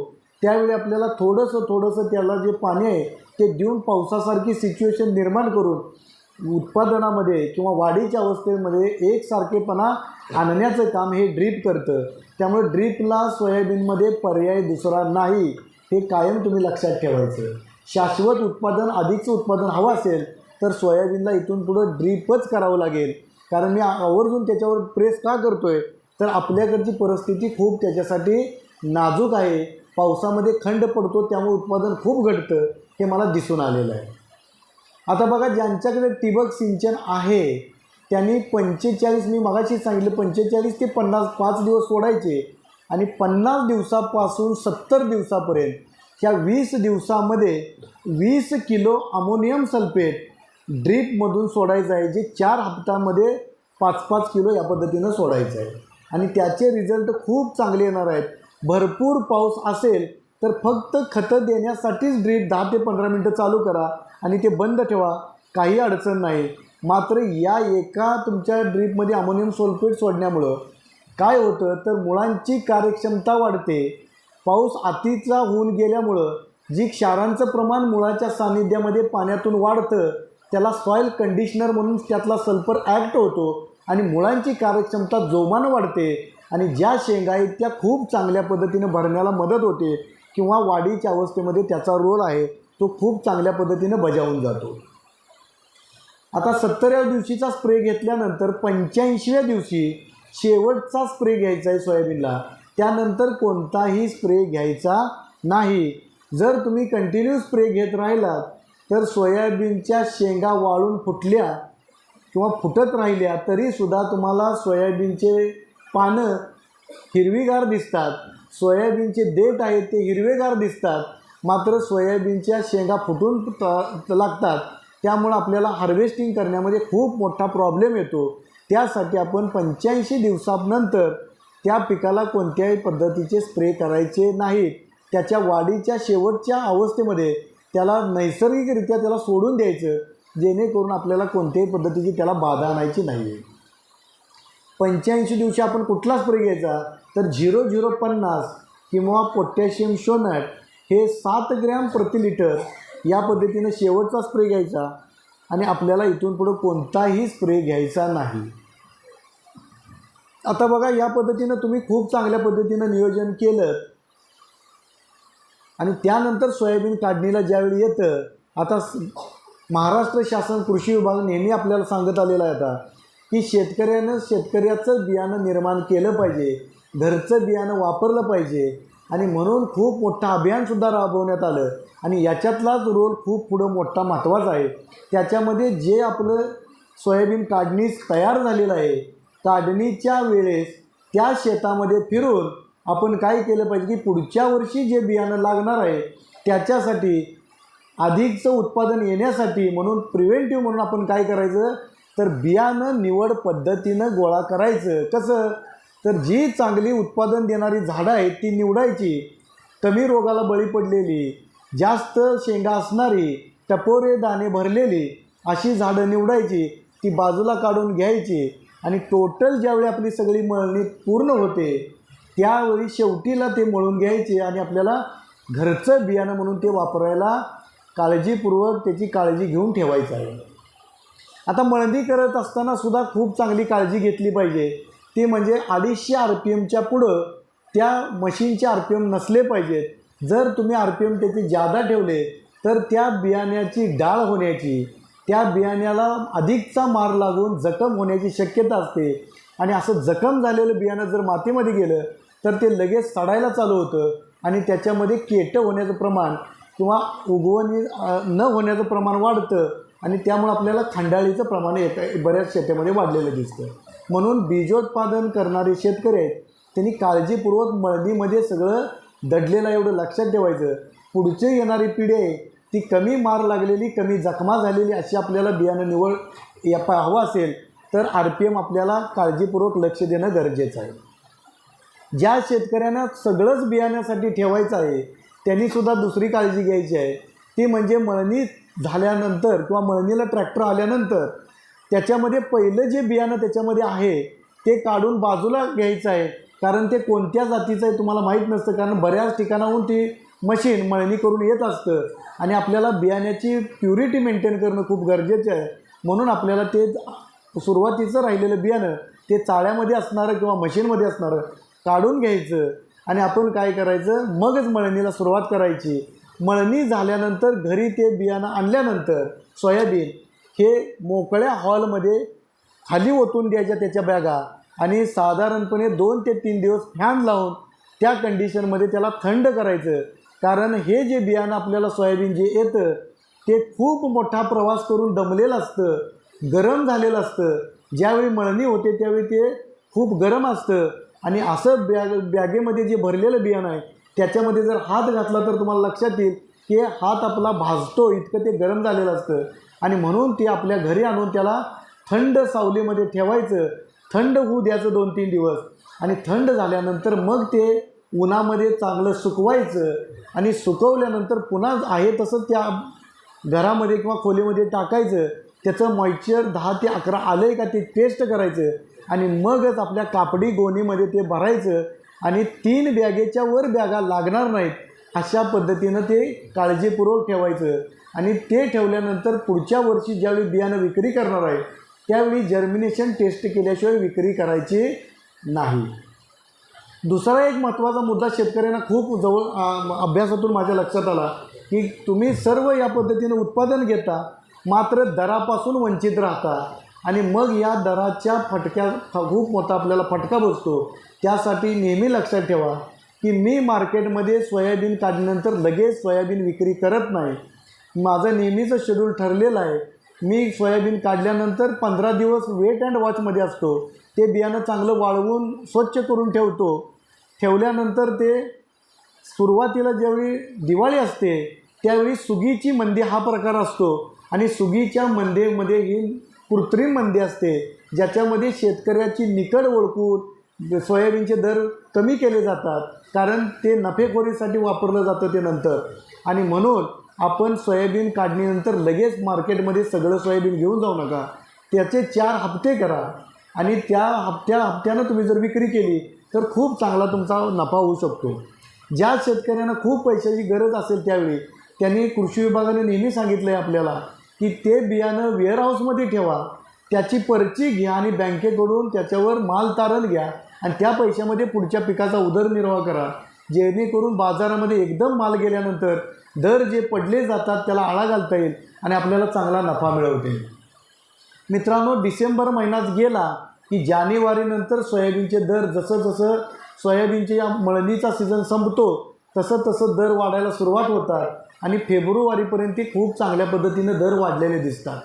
त्यावेळी आपल्याला थोडंसं त्याला जे पाणी आहे ते देऊन पावसासारखी सिच्युएशन निर्माण करून उत्पादनामध्ये किंवा वाढीच्या अवस्थेमध्ये एकसारखेपणा आणण्याचं काम हे ड्रीप करतं. त्यामुळे ड्रीपला सोयाबीनमध्ये पर्याय दुसरा नाही, हे कायम तुम्ही लक्षात ठेवायचं. शाश्वत उत्पादन, अधिकचं उत्पादन हवं असेल तर सोयाबीनला इथून पुढं ड्रीपच करावं लागेल. कारण मी आवर्जून त्याच्यावर प्रेस का करतो आहे तर आपल्याकडची परिस्थिती खूप त्याच्यासाठी नाजूक आहे. पावसामध्ये खंड पडतो त्यामुळे उत्पादन खूप घटतं, हे मला दिसून आलेलं आहे. आता बघा, ज्यांच्याकडे ठिबक सिंचन आहे त्यांनी 45, मी मगाशी सांगितलं 45 ते 5 दिवस सोडायचे आणि 50 दिवसापासून 70 दिवसापर्यंत ह्या 20 दिवसामध्ये 20 किलो अमोनियम सल्फेट ड्रीपमधून सोडायचं आहे, जे 4 हप्त्यामध्ये 5-5 किलो या पद्धतीनं सोडायचं आहे. आणि त्याचे रिझल्ट खूप चांगले येणार आहेत. भरपूर पाऊस असेल तर फक्त खतं देण्यासाठीच ड्रीप 10 ते 15 मिनटं चालू करा आणि ते बंद ठेवा, काही अडचण नाही. मात्र या एका तुमच्या ड्रीपमध्ये अमोनियम सल्फेट सोडण्यामुळं काय होतं तर मुळांची कार्यक्षमता वाढते. पाऊस अतिचा होऊन गेल्यामुळं जी क्षारांचं प्रमाण मुळाच्या सानिध्यामध्ये पाण्यातून वाढतं त्याला सॉईल कंडिशनर म्हणून त्यातला सल्फर ॲक्ट होतो आणि मुळांची कार्यक्षमता जोमानं वाढते आणि ज्या शेंगा आहेत त्या खूप चांगल्या पद्धतीनं भरण्याला मदत होते किंवा वाढीच्या अवस्थेमध्ये त्याचा रोल आहे तो खूप चांगल्या पद्धतीनं बजावून जातो. आता 70व्या दिवशीचा स्प्रे घेतल्यानंतर 85व्या दिवशी शेवटचा स्प्रे घ्यायचा आहे सोयाबीनला. त्यानंतर कोणताही स्प्रे घ्यायचा नाही. जर तुम्ही कंटिन्यू स्प्रे घेत राहिलात तर सोयाबीनच्या शेंगा वाळून फुटल्या किंवा फुटत राहिल्या तरीसुद्धा तुम्हाला सोयाबीनचे पानं हिरवीगार दिसतात, सोयाबीनचे देठ आहेत ते हिरवेगार दिसतात, मात्र सोयाबीनच्या शेंगा फुटून लागतात. त्यामुळं आपल्याला हार्वेस्टिंग करण्यामध्ये खूप मोठा प्रॉब्लेम येतो. त्यासाठी आपण 85 दिवसानंतर त्या पिकाला कोणत्याही पद्धतीचे स्प्रे करायचे नाहीत. त्याच्या वाढीच्या शेवटच्या अवस्थेमध्ये त्याला नैसर्गिकरित्या त्याला सोडून द्यायचं, जेणेकरून आपल्याला कोणत्याही पद्धतीची त्याला बाधा आणायची नाही. 85 दिवशी आपण कुठला स्प्रे घ्यायचा तर 0050 किंवा पोटॅशियम शोनॅट हे 7 ग्रॅम प्रति लिटर या पद्धतीनं शेवटचा स्प्रे घ्यायचा आणि आपल्याला इथून पुढं कोणताही स्प्रे घ्यायचा नाही. आता बघा, या पद्धतीनं तुम्ही खूप चांगल्या पद्धतीनं नियोजन केलं आणि त्यानंतर सोयाबीन काढणीला ज्यावेळी येतं, आता महाराष्ट्र शासन कृषी विभाग नेहमी आपल्याला सांगत आलेला आहे आता की शेतकऱ्याचं बियाणं निर्माण केलं पाहिजे, घरचं बियाणं वापरलं पाहिजे आणि म्हणून खूप मोठं अभियानसुद्धा राबवण्यात आलं आणि याच्यातलाच रोल खूप पुढं मोठा महत्त्वाचा आहे. त्याच्यामध्ये जे आपलं सोयाबीन काढणीस तयार झालेलं आहे, काढणीच्या वेळेस त्या शेतामध्ये फिरून आपण काय केलं पाहिजे की पुढच्या वर्षी जे बियाणं लागणार आहे त्याच्यासाठी अधिकचं उत्पादन येण्यासाठी म्हणून प्रिव्हेंटिव्ह म्हणून आपण काय करायचं तर बियाणं निवड पद्धतीनं गोळा करायचं. कसं तर जी चांगली उत्पादन देणारी झाडं आहेत ती निवडायची, कमी रोगाला बळी पडलेली, जास्त शेंगा असणारी, टपोरे दाणे भरलेली अशी झाडं निवडायची, ती बाजूला काढून घ्यायची आणि टोटल ज्यावेळी आपली सगळी मळणी पूर्ण होते त्यावेळी शेवटीला ते मळून घ्यायचे आणि आपल्याला घरचं बियाणं म्हणून ते वापरायला काळजीपूर्वक त्याची काळजी घेऊन ठेवायचं आहे. आता मळणी करत असताना सुद्धा खूप चांगली काळजी घेतली पाहिजे. ती म्हणजे 250 RPMच्या पुढं त्या मशीनचे RPM नसले पाहिजेत. जर तुम्ही RPM त्याचे जादा ठेवले तर त्या बियाण्याची डाळ होण्याची, त्या बियाण्याला अधिकचा मार लागून जखम होण्याची शक्यता असते आणि असं जखम झालेलं बियाणं जर मातीमध्ये गेलं तर ते लगेच सडायला चालू होतं आणि त्याच्यामध्ये केटं होण्याचं प्रमाण किंवा उगवणी न होण्याचं प्रमाण वाढतं आणि त्यामुळे आपल्याला खंडाळीचं प्रमाण बऱ्याच शेतामध्ये वाढलेलं दिसतं. म्हणून बीजोत्पादन करणारे शेतकरी आहेत त्यांनी काळजीपूर्वक मळणीमध्ये सगळं दडलेलं एवढं लक्षात ठेवायचं. पुढची येणारी पिढी आहे ती कमी मार लागलेली, कमी जखमा झालेली अशी आपल्याला बियाणं निवड हवं असेल तर RPM आपल्याला काळजीपूर्वक लक्ष देणं गरजेचं आहे. ज्या शेतकऱ्यांना सगळंच बियाण्यासाठी ठेवायचं आहे त्यांनीसुद्धा दुसरी काळजी घ्यायची आहे. ती म्हणजे मळणी झाल्यानंतर किंवा मळणीला ट्रॅक्टर आल्यानंतर त्याच्यामध्ये पहिलं जे बियाणं त्याच्यामध्ये आहे ते काढून बाजूला घ्यायचं आहे. कारण ते कोणत्या जातीचं आहे तुम्हाला माहीत नसतं, कारण बऱ्याच ठिकाणाहून ती मशीन मळणी करून येत असतं आणि आपल्याला बियाण्याची प्युरिटी मेंटेन करणं खूप गरजेचं आहे. म्हणून आपल्याला ते सुरुवातीचं राहिलेलं बियाणं ते चाळ्यामध्ये असणारं किंवा मशीनमध्ये असणारं काढून घ्यायचं आणि आपण काय करायचं मगच मळणीला सुरुवात करायची. मळणी झाल्यानंतर घरी ते बियाणं आणल्यानंतर सोयाबीन हे मोकळ्या हॉलमध्ये खाली ओतून द्यायच्या त्याच्या बॅगा आणि साधारणपणे 2 ते 3 दिवस फॅन लावून त्या कंडिशनमध्ये त्याला थंड करायचं. कारण हे जे बियाणं आपल्याला सोयाबीन जे येतं ते खूप मोठा प्रवास करून दमलेलं असतं, गरम झालेलं असतं. ज्यावेळी मळणी होते त्यावेळी ते खूप गरम असतं आणि असं बॅगेमध्ये जे भरलेलं बियाणं आहे त्याच्यामध्ये जर हात घातला तर तुम्हाला लक्षात येईल की हात आपला भाजतो, इतकं ते गरम झालेलं असतं. आणि म्हणून ते आपल्या घरी आणून त्याला थंड सावलीमध्ये ठेवायचं, थंड होऊ द्यायचं 2-3 दिवस आणि थंड झाल्यानंतर मग ते उन्हामध्ये चांगलं सुकवायचं आणि सुकवल्यानंतर पुन्हा आहे तसं त्या घरामध्ये किंवा खोलीमध्ये टाकायचं. त्याचं मॉइश्चर 10 ते 11 आलं आहे का ते टेस्ट करायचं आणि मगच आपल्या कापडी गोणीमध्ये ते भरायचं आणि 3 बॅगेच्या वर बॅगा लागणार नाहीत अशा पद्धतीनं ते काळजीपूर्वक ठेवायचं. आणि ते ठेवल्यानंतर पुढच्या वर्षी ज्यावेळी बियाणं विक्री करणार आहे त्यावेळी जर्मिनेशन टेस्ट केल्याशिवाय विक्री करायची नाही. दुसरा एक महत्त्वाचा मुद्दा शेतकऱ्यांना खूप अभ्यासातून माझ्या लक्षात आला की तुम्ही सर्व या पद्धतीनं उत्पादन घेता मात्र दरापासून वंचित राहता आणि मग या दराच्या खूप मोठा आपल्याला फटका बसतो. त्यासाठी नेहमी लक्षात ठेवा की मी मार्केटमध्ये सोयाबीन काढल्यानंतर लगेच सोयाबीन विक्री करत नाही. माझं नेहमीचं शेड्यूल ठरलेलं आहे. मी सोयाबीन काढल्यानंतर 15 दिवस वेट अँड वॉचमध्ये असतो. ते बियाणं चांगलं वाळवून स्वच्छ करून ठेवतो. ठेवल्यानंतर ते सुरुवातीला ज्यावेळी दिवाळी असते त्यावेळी सुगीची मंदी हा प्रकार असतो आणि सुगीच्या मंदीमध्ये ही कृत्रिम मंदी असते ज्याच्यामध्ये शेतकऱ्याची निकड ओळखून सोयाबीनचे दर कमी केले जातात कारण ते नफेखोरीसाठी वापरलं जातं ते नंतर. आणि म्हणून आपण सोयाबीन काढणीनंतर लगेच मार्केटमध्ये सगळं सोयाबीन घेऊन जाऊ नका. त्याचे 4 हप्ते करा आणि त्या हप्त्यानं तुम्ही जर विक्री केली तर खूप चांगला तुमचा नफा होऊ शकतो. ज्या शेतकऱ्यांना खूप पैशाची गरज असेल त्यावेळी त्यांनी कृषी विभागाने नेहमी सांगितलं आहे आपल्याला की ते बियाणं वेअरहाऊसमध्ये ठेवा, त्याची पर्ची घ्या आणि बँकेकडून त्याच्यावर माल तारण घ्या आणि त्या पैशामध्ये पुढच्या पिकाचा उदरनिर्वाह करा. जेणेकरून बाजारामध्ये एकदम माल गेल्यानंतर दर जे पडले जातात त्याला आळा घालता येईल आणि आपल्याला चांगला नफा मिळवता येईल. मित्रांनो, डिसेंबर महिन्यात गेला की जानेवारीनंतर सोयाबीनचे दर जसं सोयाबीनचे या मळणीचा सीझन संपतो तसं दर वाढायला सुरुवात होतात आणि फेब्रुवारीपर्यंत खूप चांगल्या पद्धतीने दर वाढलेले दिसतात.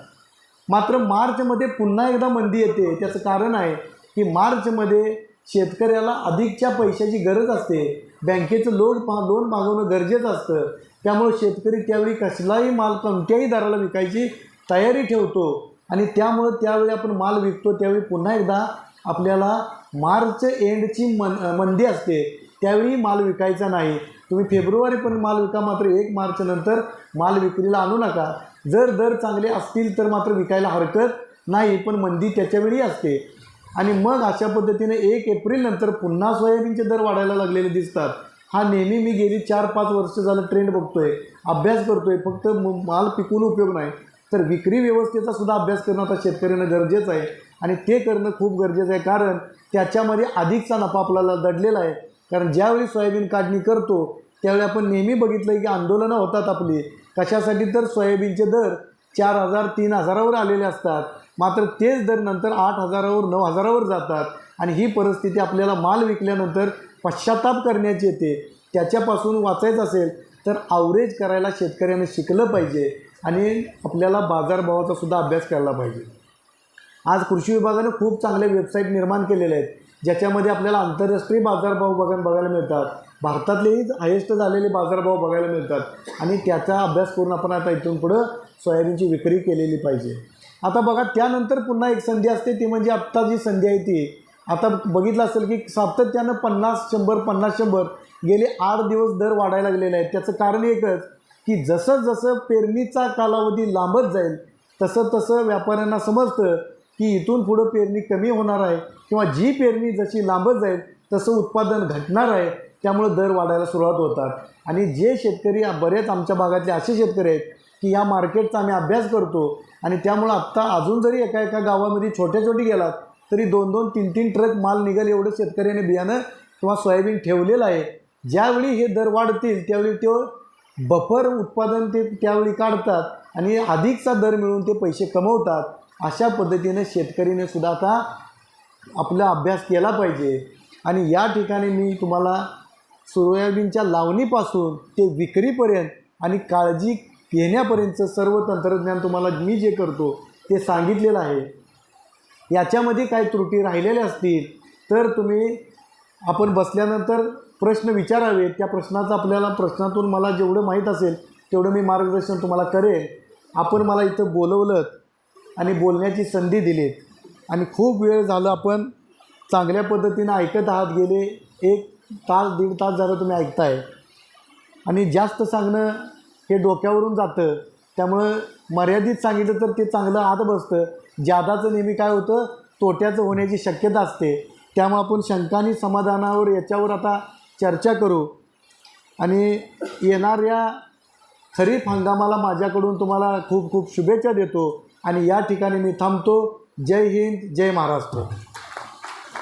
मात्र मार्चमध्ये पुन्हा एकदा मंदी येते. त्याचं कारण आहे की मार्चमध्ये शेतकऱ्याला अधिकच्या पैशाची गरज असते, बँकेचं लोन मागवणं गरजेचं असतं. त्यामुळे शेतकरी त्यावेळी कसलाही माल कोणत्याही दराला विकायची तयारी ठेवतो आणि त्यामुळं त्यावेळी आपण माल विकतो त्यावेळी पुन्हा एकदा आपल्याला मार्च एंडची मंदी असते, त्यावेळी माल विकायचा नाही. तुम्ही फेब्रुवारी पण माल विका, मात्र 1 मार्चनंतर माल विक्रीला आणू नका. जर दर चांगले असतील तर मात्र विकायला हरकत नाही, पण मंदी त्याच्यावेळी असते. आणि मग अशा पद्धतीने 1 एप्रिलनंतर पुन्हा सोयाबीनचे दर वाढायला लागलेले दिसतात. हा नेहमी मी गेली 4-5 वर्ष झालं ट्रेंड बघतोय, अभ्यास करतोय. फक्त माल पिकून उपयोग नाही, तर विक्री व्यवस्थेचा सुद्धा अभ्यास करणं आता शेतकऱ्यांना गरजेचं आहे आणि ते करणं खूप गरजेचं आहे. कारण त्याच्यामध्ये अधिकचा नफा आपल्याला दडलेला आहे. कारण ज्यावेळी सोयाबीन काढणी करतो त्यावेळी आपण नेहमी बघितलं आहे की आंदोलनं होतात आपली. कशासाठी? तर सोयाबीनचे दर 4,000-3,000वर आलेले असतात, मात्र तेच दर नंतर 8,000वर 9,000वर जातात आणि ही परिस्थिती आपल्याला माल विकल्यानंतर पश्चाताप करण्याची येते. त्याच्यापासून वाचायचं असेल तर ॲव्हरेज करायला शेतकऱ्याने शिकलं पाहिजे आणि आपल्याला बाजारभावाचा सुद्धा अभ्यास करायला पाहिजे. आज कृषी विभागाने खूप चांगले वेबसाईट निर्माण केलेले आहेत, ज्याच्यामध्ये आपल्याला आंतरराष्ट्रीय बाजारभाव बघायला मिळतात, भारतातलेही हायेस्ट झालेले बाजारभाव बघायला मिळतात आणि त्याचा अभ्यास करून आपण आता इथून पुढं सोयाबीनची विक्री केलेली पाहिजे. आता बघा, त्यानंतर पुन्हा एक संधी असते, ती म्हणजे आत्ता जी संधी आहे ती आता बघितलं असेल की सातत्यानं 50-100 गेले 8 दिवस दर वाढायला लागलेले आहेत. त्याचं कारण एकच की जसं जसं पेरणीचा कालावधी लांबत जाईल तसं तसं व्यापाऱ्यांना समजतं की इथून पुढं पेरणी कमी होणार आहे किंवा जी पेरणी जशी लांबत जाईल तसं उत्पादन घटणार आहे. त्यामुळे दर वाढायला सुरुवात होतात आणि जे शेतकरी, बरेच आमच्या भागातले असे शेतकरी आहेत की या मार्केटचा आम्ही अभ्यास करतो आणि त्यामुळं आत्ता अजून जरी एका गावामध्ये छोटे गेलात तरी 2-2, 3-3 ट्रक माल निघेल एवढं शेतकऱ्याने बियाणं किंवा सोयाबीन ठेवलेलं आहे. ज्यावेळी हे दर वाढतील त्यावेळी ते बफर उत्पादन ते त्यावेळी काढतात आणि अधिकचा दर मिळवून ते पैसे कमवतात. अशा पद्धतीने शेतकरीने सुद्धा आता आपला अभ्यास केला पाहिजे. आणि या ठिकाणी मी तुम्हाला सोयाबीनच्या लावणीपासून ते विक्रीपर्यंत आणि काळजी घेण्यापर्यंतचं सर्व तंत्रज्ञान तुम्हाला मी जे करतो ते सांगितलेलं आहे. याच्यामध्ये काही त्रुटी राहिलेल्या असतील तर आपण बसल्यानंतर प्रश्न विचारावे. त्या प्रश्नातून मला जेवढं माहीत असेल तेवढं मी मार्गदर्शन तुम्हाला करेन. आपण मला इथं बोलवलं आणि बोलण्याची संधी दिलीत आणि खूप वेळ झालं आपण चांगल्या पद्धतीनं ऐकत आहात. गेले 1 तास 1.5 तास झालं तुम्ही ऐकताय आणि जास्त सांगणं हे डोक्यावरून जातं. त्यामुळं मर्यादित सांगितलं तर ते चांगलं आत बसतं. जादाचं नेहमी काय होतं, तोट्याचं होण्याची शक्यता असते. त्यामुळे आपण शंका आणि समाधानावर याच्यावर आता चर्चा करू आणि येणाऱ्या खरीप हंगामाला माझ्याकडून तुम्हाला खूप खूप शुभेच्छा देतो आणि या ठिकाणी मी थांबतो. जय हिंद, जय महाराष्ट्र.